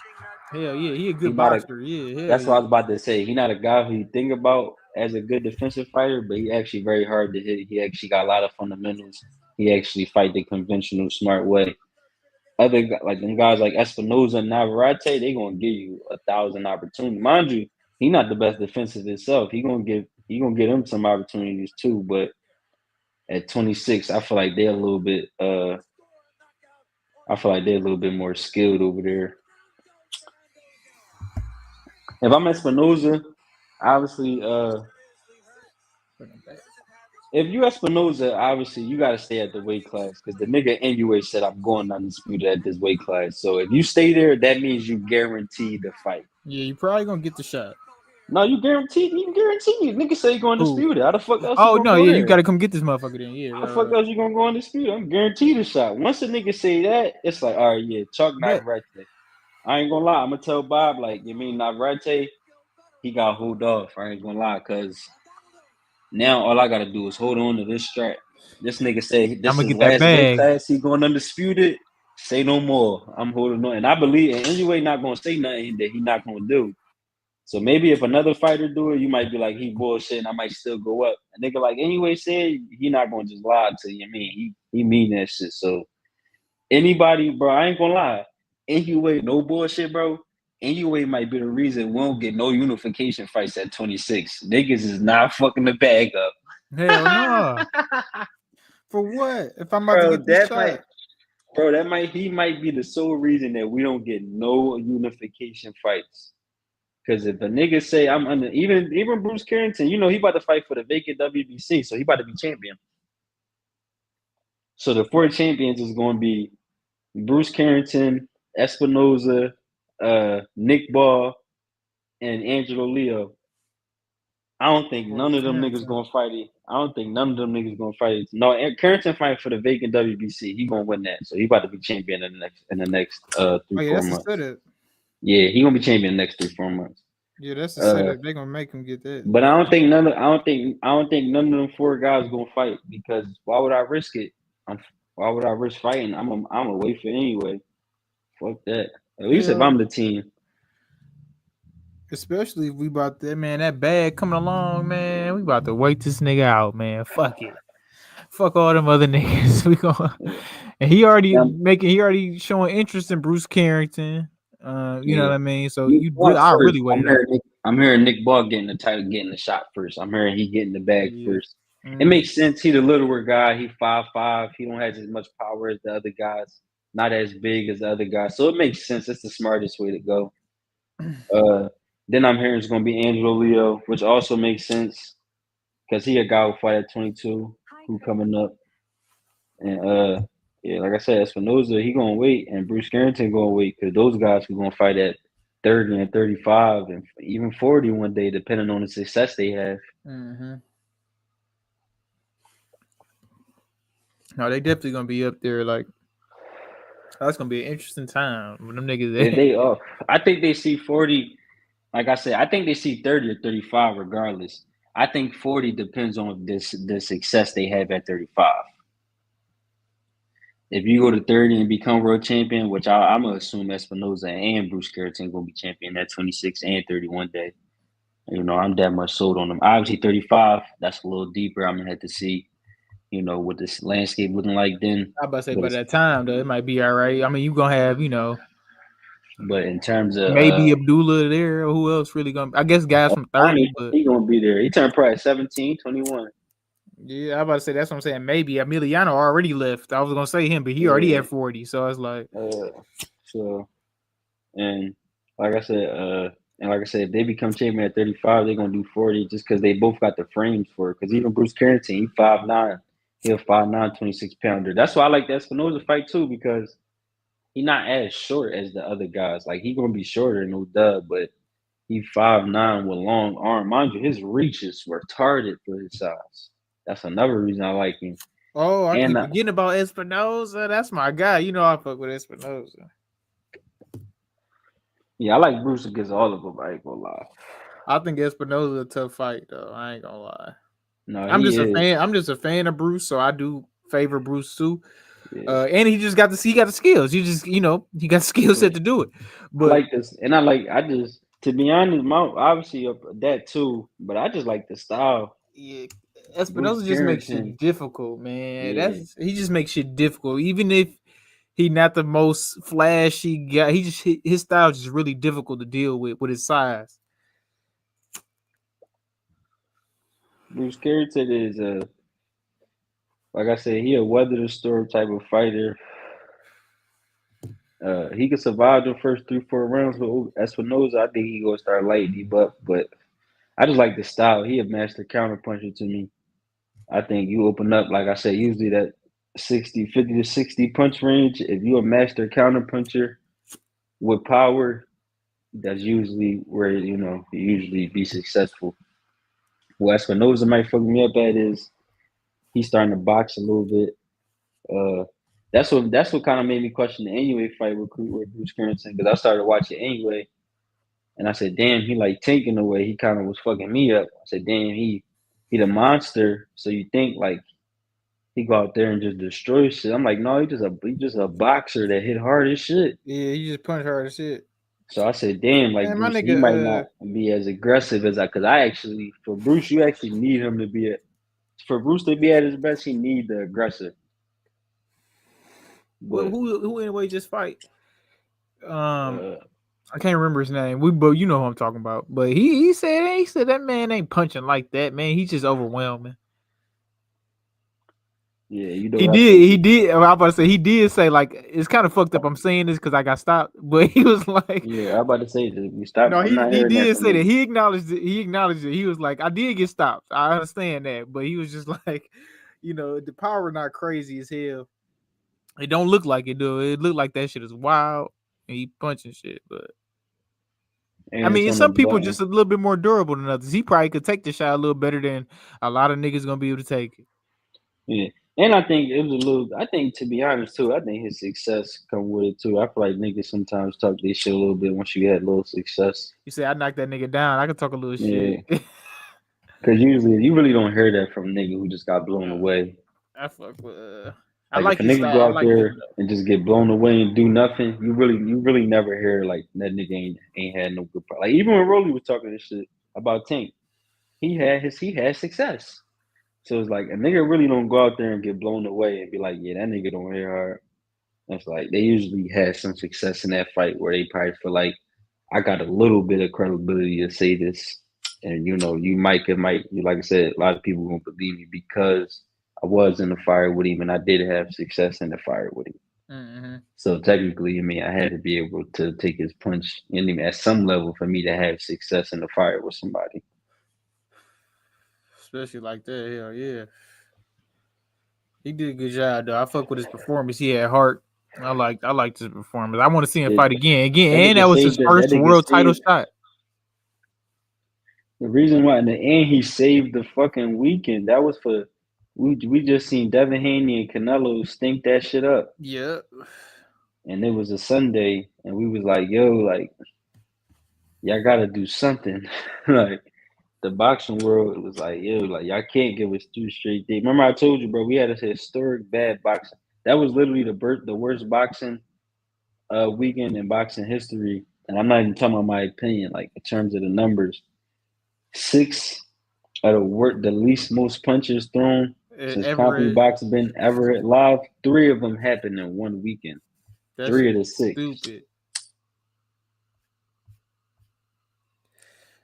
Hell yeah, he a good boxer. That's what I was about to say. He's not a guy who you think about as a good defensive fighter, but he actually very hard to hit. He actually got a lot of fundamentals. He actually fight the conventional smart way. Other like them guys like Espinoza and Navarrete, they gonna give you 1,000 opportunities. Mind you, he not the best defensive himself. He gonna get him some opportunities too. But at 26, I feel like they're a little bit more skilled over there. If I'm Espinoza, obviously, if you Espinoza, obviously you gotta stay at the weight class because the nigga anyway said I'm going undisputed at this weight class. So if you stay there, that means you guarantee the fight. Yeah, you probably gonna get the shot. No, you guarantee. Nigga say you going undisputed. How the fuck else? Oh no, yeah, you gotta come get this motherfucker then. Yeah, how the fuck else you gonna go undisputed? I'm guaranteed a shot. Once a nigga say that, it's like, all right, yeah, Chuck Navarrete. I ain't gonna lie. I'm gonna tell Bob like, you mean Navarrete? He got hold off. I ain't gonna lie, cause now all I gotta do is hold on to this strap. This nigga say this is last weight class. He going undisputed. Say no more. I'm holding on, and I believe and anyway not gonna say nothing that he not gonna do. So maybe if another fighter do it, you might be like he bullshit, and I might still go up. A nigga like anyway said he not gonna just lie to you. I mean he mean that shit. So anybody, bro, I ain't gonna lie. Anyway, no bullshit, bro. Anyway might be the reason we don't get no unification fights at 26. Niggas is not fucking the bag up. Hell no. For what? If I'm about to get this shot. He might be the sole reason that we don't get no unification fights. Because if a nigga say I'm under, even Bruce Carrington, he about to fight for the vacant WBC, so he about to be champion. So the 4 champions is going to be Bruce Carrington, Espinoza, Nick Ball, and Angelo Leo. I don't think none of them niggas gonna fight it. No, Carrington fight for the vacant WBC. He gonna win that, so he about to be champion in the next 3-4 months. Yeah, he gonna be champion in the next 3-4 months. Yeah, that's the setup. They're gonna make him get that. But I don't think none of them 4 guys gonna fight because why would I risk it? Why would I risk fighting? I'm gonna wait for it anyway. Fuck that. At least if I'm the team. Especially if we about that bag coming along, man. We about to wait this nigga out, man. Fuck it. Fuck all them other niggas. We gonna and he already showing interest in Bruce Carrington. You know what I mean? So I really wait. I'm hearing Nick Ball getting the title, getting the shot first. I'm hearing he getting the bag first. It makes sense. He's a littler guy. He 5'5". He don't have as much power as the other guys. Not as big as the other guys. So it makes sense. It's the smartest way to go. Then I'm hearing it's gonna be Angelo Leo, which also makes sense because he a guy who fight at 22, who coming up. And like I said, Espinoza, he gonna wait, and Bruce Carrington gonna wait because those guys who gonna fight at 30 and 35 and even 40 one day, depending on the success they have. Mm-hmm. No, they definitely gonna be up there. Like that's gonna be an interesting time when them niggas. Yeah, they up. I think they see 40. Like I said, I think they see 30 or 35 regardless. I think 40 depends on the success they have at 35. If you go to 30 and become world champion, which I'm gonna assume Espinoza and Bruce Carrington gonna be champion at 26 and 31 day. You know, I'm that much sold on them. Obviously, 35, that's a little deeper. I'm gonna have to see, you know, what this landscape looking like then. I about to say But by that time though, it might be all right. I mean, you gonna have but in terms of maybe Abdullah there or who else really gonna? I guess guys from 30, but he gonna be there. He turned probably 17, 21. yeah, I about to say that's what I'm saying. Maybe Emiliano already left. I was gonna say him, but he already at 40. So it's like, So and like I said, if they become champion at 35, they're gonna do 40 just because they both got the frames for it. Because even Bruce Carrington, he 5'9", he'll 5'9", 26 pounder. That's why I like the Espinoza fight too, because he's not as short as the other guys. Like he gonna be shorter, no duh, but he 5'9" with long arm. Mind you, his reach is retarded for his size. That's another reason I like him. oh, I And keep forgetting about Espinoza. That's my guy. You know I fuck with Espinoza. yeah, I like Bruce against all of them. I ain't gonna lie. I think Espinoza a tough fight though. I ain't gonna lie. No, I'm just he a is. fan. I'm just a fan of Bruce, so I do favor Bruce too. Yeah. And he just got he got the skills. You just he got the skill set to do it. But I like this, and I just to be honest, obviously that too, but I just like the style. yeah, Espinoza just makes shit difficult, man. Yeah. He just makes shit difficult, even if he not the most flashy guy. His style is just really difficult to deal with his size. Bruce Carrington is like I said, he a weather the storm type of fighter. He could survive the first 3-4 rounds, but Espinoza, I think he gonna start lighting him up. But I just like the style. He a master counter puncher to me. I think you open up, like I said, usually that 50 to 60 punch range. If you a master counter puncher with power, that's usually where you usually be successful. What Espinoza might fuck me up at is he's starting to box a little bit. That's what kind of made me question the Inoue fight with Bruce Carrington, because I started watching Inoue, and I said, damn, he like taking away. He kind of was fucking me up. I said, damn, he the monster. So you think like he go out there and just destroy shit. I'm like, no, he just a boxer that hit hard as shit. Yeah, he just punch hard as shit. So I said, damn, like Man, Bruce, he might not be as aggressive as because I actually, for Bruce, you actually need him to be for Bruce to be at his best, he need the aggressive. But who anyway just fight? I can't remember his name. But you know who I'm talking about. But he said that man ain't punching like that, man. He's just overwhelming. Yeah, you know he did. I'm about to say he did say like it's kind of fucked up. I'm saying this because I got stopped, but he was like, yeah, I'm about to say that we stopped. No, he did say that. He acknowledged it. He was like, I did get stopped. I understand that, but he was just like, the power not crazy as hell. It don't look like it, though. It look like that shit is wild and he punching shit, but. I mean, some people just a little bit more durable than others. He probably could take the shot a little better than a lot of niggas gonna be able to take it. Yeah, and I think it was a little. I think to be honest too, I think his success come with it too. I feel like niggas sometimes talk this shit a little bit once you had a little success. You say I knocked that nigga down. I can talk a little shit. Because usually you really don't hear that from a nigga who just got blown away. I fuck with. I like if a nigga go out there and just get blown away and do nothing, you really never hear like that nigga ain't had no good problem. Like even when Rolly was talking this shit about Tank, he had success. So it's like a nigga really don't go out there and get blown away and be like, yeah, that nigga don't hit hard. It's like they usually had some success in that fight where they probably feel like I got a little bit of credibility to say this, and you might like I said, a lot of people won't believe me because I was in the fire with him and I did have success in the fire with him. Mm-hmm. So technically, I mean, I had to be able to take his punch in him at some level for me to have success in the fire with somebody. Especially like that, hell yeah. He did a good job though. I fuck with his performance. He had heart. I liked his performance. I want to see him fight again, and that was his first world title shot. The reason why in the end he saved the fucking weekend, that was for we just seen Devin Haney and Canelo stink that shit up, Yeah. and it was a Sunday, and we was like, yo, like y'all got to do something, like. The boxing world was like, yo, like y'all can't give us 2 straight days. Remember I told you, bro, we had a historic bad boxing. That was literally the worst boxing weekend in boxing history. And I'm not even talking about my opinion, like in terms of the numbers. 6 of the least most punches thrown since Everett. CompuBox been ever live. 3 of them happened in one weekend. That 3 shit of the is 6. stupid.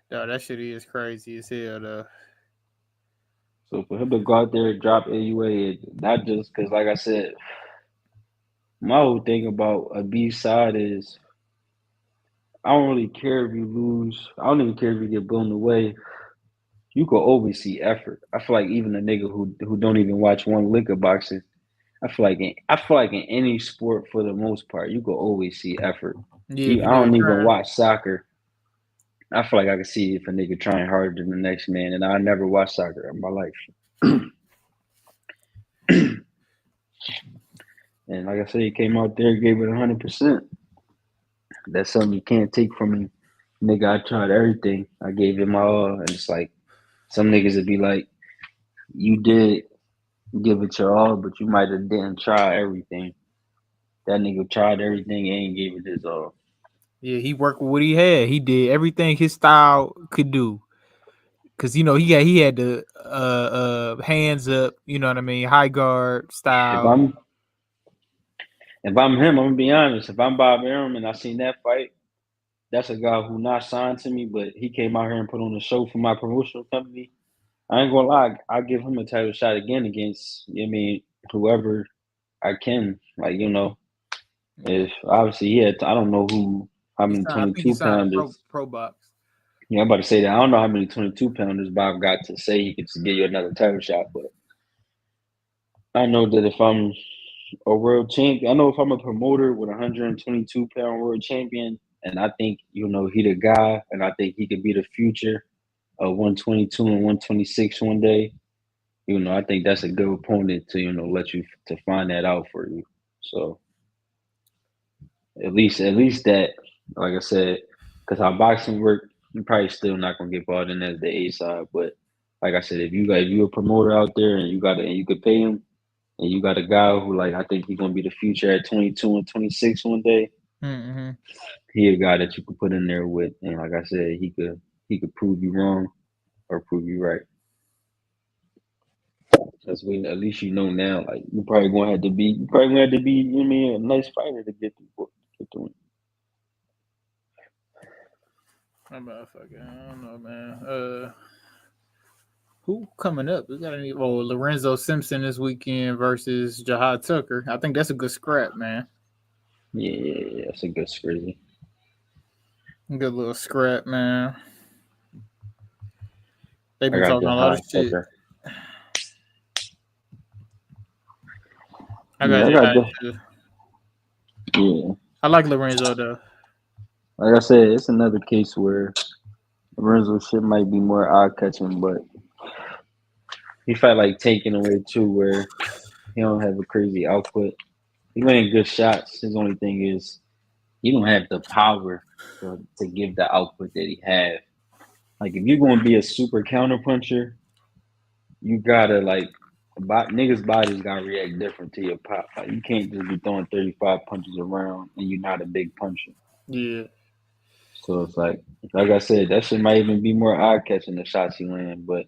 No, that shit is crazy as hell, though. So for him to go out there and drop AUA, not just because, like I said, my whole thing about a B side is I don't really care if you lose. I don't even care if you get blown away. You can always see effort. I feel like even a nigga who don't even watch one lick of boxing, I feel like in any sport for the most part, you can always see effort. Yeah, if you I nigga don't even trying. watch soccer. I feel like I can see if a nigga trying harder than the next man, and I never watched soccer in my life. And like I said, he came out there, gave it 100%. That's something you can't take from me, nigga. I tried everything. I gave it my all, and it's like some niggas would be like, "You did give it your all, but you might have didn't try everything." That nigga tried everything and gave it his all. Yeah, he worked with what he had. He did everything his style could do. Cause he had the hands up, you know what I mean, high guard If style. I'm if I'm him, I'm gonna be honest. If I'm Bob Arum and I seen that fight, that's a guy who not signed to me, but he came out here and put on a show for my promotional company. I ain't gonna lie, I give him a title shot again against, I mean, whoever I can. Like, Yeah. if obviously he had, I don't know how many I think he 22 signed a pounders. pro box. Yeah, I'm about to say that. I don't know how many 22 pounders Bob got to say he could give you another title shot, but I know that if I'm a world champion, I know if I'm a promoter with a 122-pound world champion, and I think, he the guy, and I think he could be the future of 122 and 126 one day, I think that's a good opponent to, let you to find that out for you. So at least that, like I said, because how boxing work, you probably still not gonna get bought in as the A side. But like I said, if you a promoter out there and you could pay him, and you got a guy who like I think he's gonna be the future at 22 and 26 one day, Mm-hmm. he a guy that you could put in there with, and like I said, he could prove you wrong or prove you right. Because at least now, like you probably gonna have to be, a nice fighter to get the win. That motherfucker. I don't know, man. Who coming up? We got any? Oh, Lorenzo Simpson this weekend versus Jahad Tucker. I think that's a good scrap, man. Yeah, that's a good screen. Good little scrap, man. They I be got talking a lot of Jahad shit. Tucker. I Yeah, got I got Jahad the too. yeah. I like Lorenzo though. Like I said, it's another case where Lorenzo shit might be more eye catching, but he felt like taking away too, where he don't have a crazy output. He landing good shots. His only thing is he don't have the power to give the output that he have. Like if you're gonna be a super counter puncher, you gotta niggas' bodies gotta react different to your pop. Like you can't just be throwing 35 punches around and you're not a big puncher. Yeah. So it's like I said, that shit might even be more eye catching the shots he land. But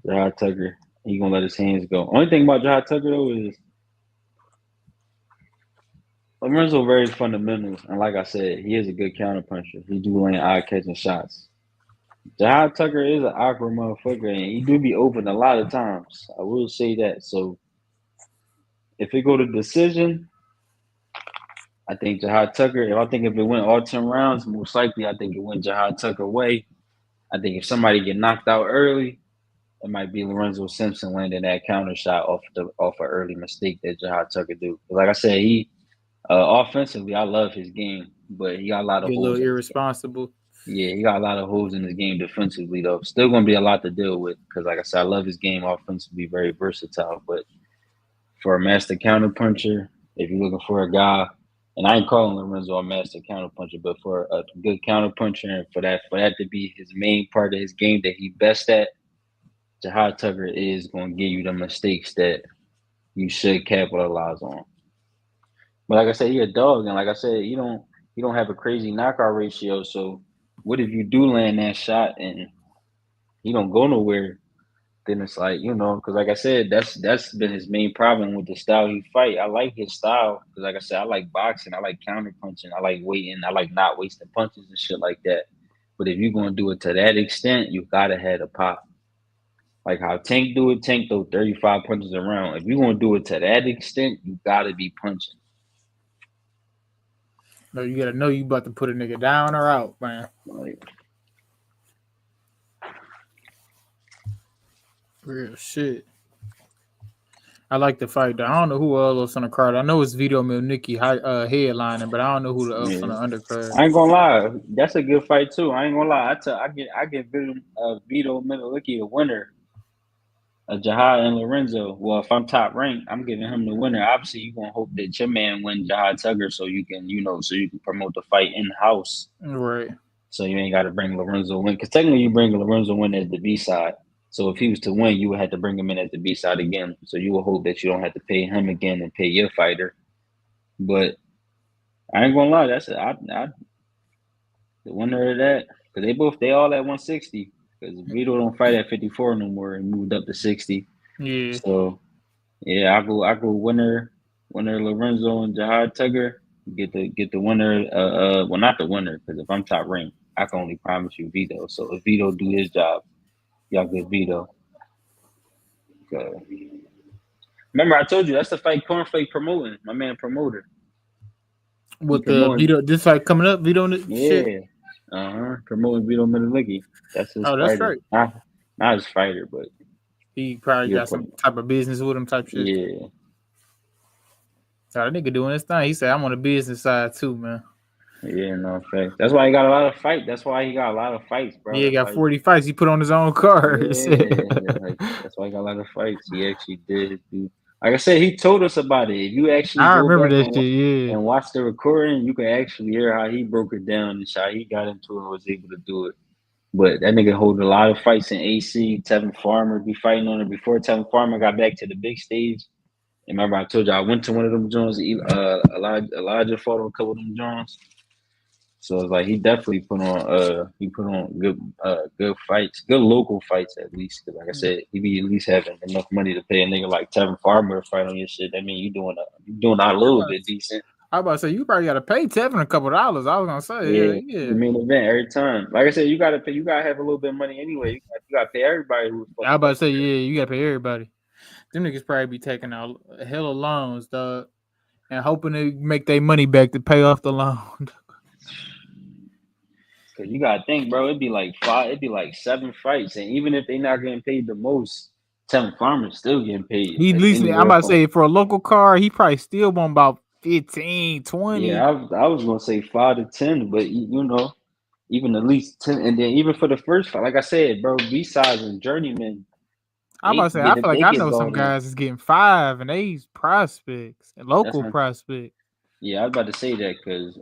Jahad Tucker, he gonna let his hands go. Only thing about Jahad Tucker though is Lorenzo very fundamental, and like I said, he is a good counter puncher. He do land eye catching shots. Jahad Tucker is an awkward motherfucker, and he do be open a lot of times. I will say that. So if it go to decision, I think Jahad Tucker. If it went all 10 rounds, most likely I think it went Jahad Tucker way. I think if somebody get knocked out early, it might be Lorenzo Simpson landing that counter shot off an early mistake that Jahad Tucker do. Like I said, he offensively, I love his game, but he got a lot of Get a little holes in his game. irresponsible. Yeah, he got a lot of holes in his game defensively, though. Still going to be a lot to deal with because, like I said, I love his game offensively, very versatile. But for a master counterpuncher, if you're looking for a guy, and I ain't calling Lorenzo a master counterpuncher, but for a good counterpuncher and for that to be his main part of his game that he best at, Jahad Tucker is going to give you the mistakes that you should capitalize on. But like I said, he a dog, and like I said, you don't have a crazy knockout ratio. So what if you do land that shot and he don't go nowhere? Then it's like, because like I said, that's been his main problem with the style he fight. I like his style because, like I said, I like boxing, I like counter punching, I like waiting, I like not wasting punches and shit like that. But if you're gonna do it to that extent, you gotta have a pop. Like how Tank do it, Tank throw 35 punches around. If you're gonna do it to that extent, you gotta be punching. No, you gotta know you about to put a nigga down or out, man. Like, Real shit. I like the fight. I don't know who else on the card. I know it's Vito Milnicki headlining, but I don't know who else on the undercard. I ain't gonna lie, that's a good fight too. I ain't gonna lie. I give Vito Milnicki the winner. Jahad and Lorenzo. Well, if I'm top ranked, I'm giving him the winner. Obviously, you're gonna hope that your man win Jahad Tucker so you can, promote the fight in house. Right. So you ain't gotta bring Lorenzo in. Because technically you bring Lorenzo in as the B side. So if he was to win, you would have to bring him in as the B side again. So you will hope that you don't have to pay him again and pay your fighter. But I ain't gonna lie, that's the winner of that. Because they all at 160. Because Vito don't fight at 54 no more and moved up to 60. Yeah. So yeah, I go winner Lorenzo and Jahad Tucker. Get the winner. Well, not the winner, because if I'm top ranked, I can only promise you Vito. So if Vito do his job, y'all get Vito. Remember, I told you that's the fight Cornflake promoting. My man promoter. With the Vito, this fight coming up, Vito. Yeah. Promoting Vito Milnicki. That's his fighter. That's right. Not his fighter, but he probably got some type of business with him, type shit. Yeah. So that nigga doing his thing. He said, "I'm on the business side too, man." Yeah, no fact. That's why he got a lot of fights. That's why he got a lot of fights, bro. Yeah, he got 40 fights. He put on his own card. Yeah, that's why he got a lot of fights. He actually did. Like I said, he told us about it. If you actually remember that shit, yeah. And watch the recording, you can actually hear how he broke it down and how he got into it and was able to do it. But that nigga hold a lot of fights in AC. Tevin Farmer be fighting on it before Tevin Farmer got back to the big stage. And remember, I told you I went to one of them joints. Elijah fought on a couple of them joints. So it's like he definitely put on good fights, good local fights at least. Because like I said, he be at least having enough money to pay a nigga like Tevin Farmer to fight on your shit. I mean, you doing a little bit decent. I was about to say you probably got to pay Tevin a couple $. I was gonna say, yeah. The main event every time. Like I said, you gotta pay. You gotta have a little bit of money anyway. You gotta pay everybody. I was about to say, yeah, you gotta pay everybody. Them niggas probably be taking out a hell of loans, dog, and hoping to make their money back to pay off the loan. Cause you gotta think, bro. It'd be like 7 fights, and even if they not getting paid the most, Tevin Farmer's still getting paid. He at least, I'm about to say, for a local car, he probably still want about 15, 20. Yeah, I was gonna say 5 to 10, but even at least 10, and then even for the first fight, like I said, bro, B-sides and journeymen. I'm about to say, I feel like I know some guys is getting 5, and they's prospects and local prospects. Yeah, I was about to say that because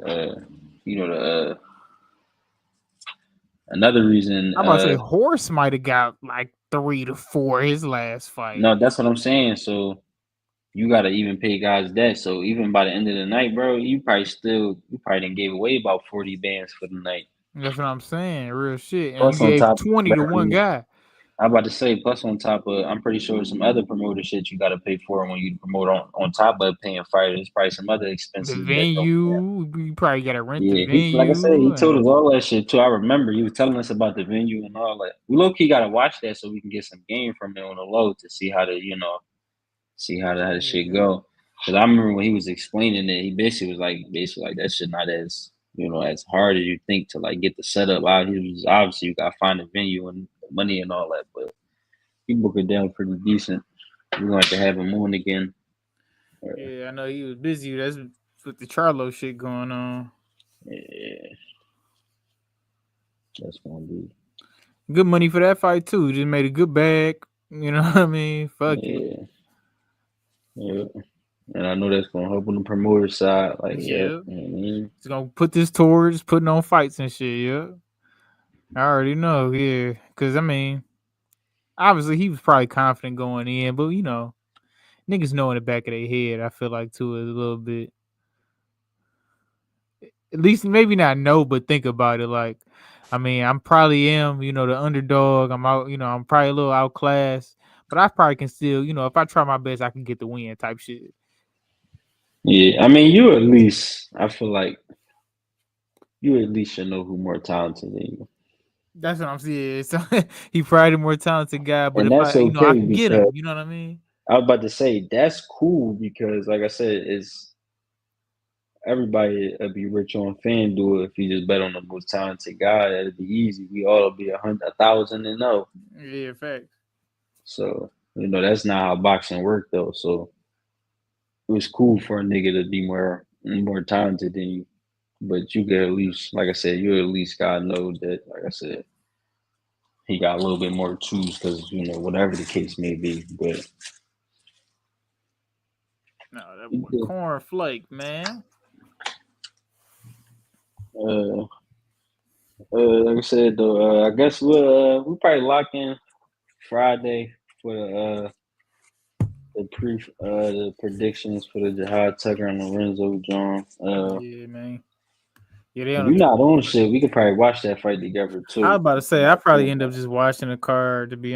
another reason. I'm about to say Horse might have got like 3 to 4 his last fight. No, that's what I'm saying. So you gotta even pay guys that. So even by the end of the night, bro, you probably didn't gave away about 40 bands for the night. That's what I'm saying. Real shit. And plus you gave 20 to one guy. I'm about to say, plus on top of, I'm pretty sure some other promoter shit you got to pay for when you promote on top of paying fighters. Probably some other expenses. The venue, you probably got to rent the venue. Like I said, he told us all that shit too. I remember he was telling us about the venue and all that. We low key got to watch that so we can get some game from it on the low to see how that shit go. Because I remember when he was explaining it, he basically was like that shit not as as hard as you think to like get the setup out. He was obviously you got to find a venue and money and all that, but he broke it down pretty decent. We're going to have him on again. Yeah, I know he was busy. That's with the Charlo shit going on. Yeah. That's gonna be Good money for that fight too. Just made a good bag. You know what I mean? Fuck it. yeah. And I know that's gonna help on the promoter side. Like, yeah, Yeah. you know what I mean? He's gonna put this towards putting on fights and shit. Yeah. I already know. Yeah. Cause I mean, obviously he was probably confident going in, but you know, niggas know in the back of their head. I feel like too is a little bit. At least maybe not know, but think about it. Like, I mean, I'm probably am, you know, the underdog. I'm out, you know, I'm probably a little outclassed, but I probably can still, you know, if I try my best, I can get the win type shit. Yeah, I mean, you at least, I feel like you at least should know who more talented than you. That's what I'm saying. So he probably the more talented guy, but And if that's I, you know, I okay can get because him. You know what I mean? I was about to say that's cool because, like I said, it's everybody be rich on FanDuel if you just bet on the most talented guy. That'd be easy. We all be 1,000 and 0. Yeah, facts. So that's not how boxing worked though. So it was cool for a nigga to be more talented than you. But you could at least, like I said, you at least gotta know that, like I said, he got a little bit more tools because whatever the case may be. But No, that boy Cornflake, man. Like I said though, I guess we'll probably lock in Friday for the predictions for the Jihad Tucker and Lorenzo John. Yeah, man. Yeah, they If on you're the. not on shit, we could probably watch that fight together too. I was about to say I probably end up just watching the card to be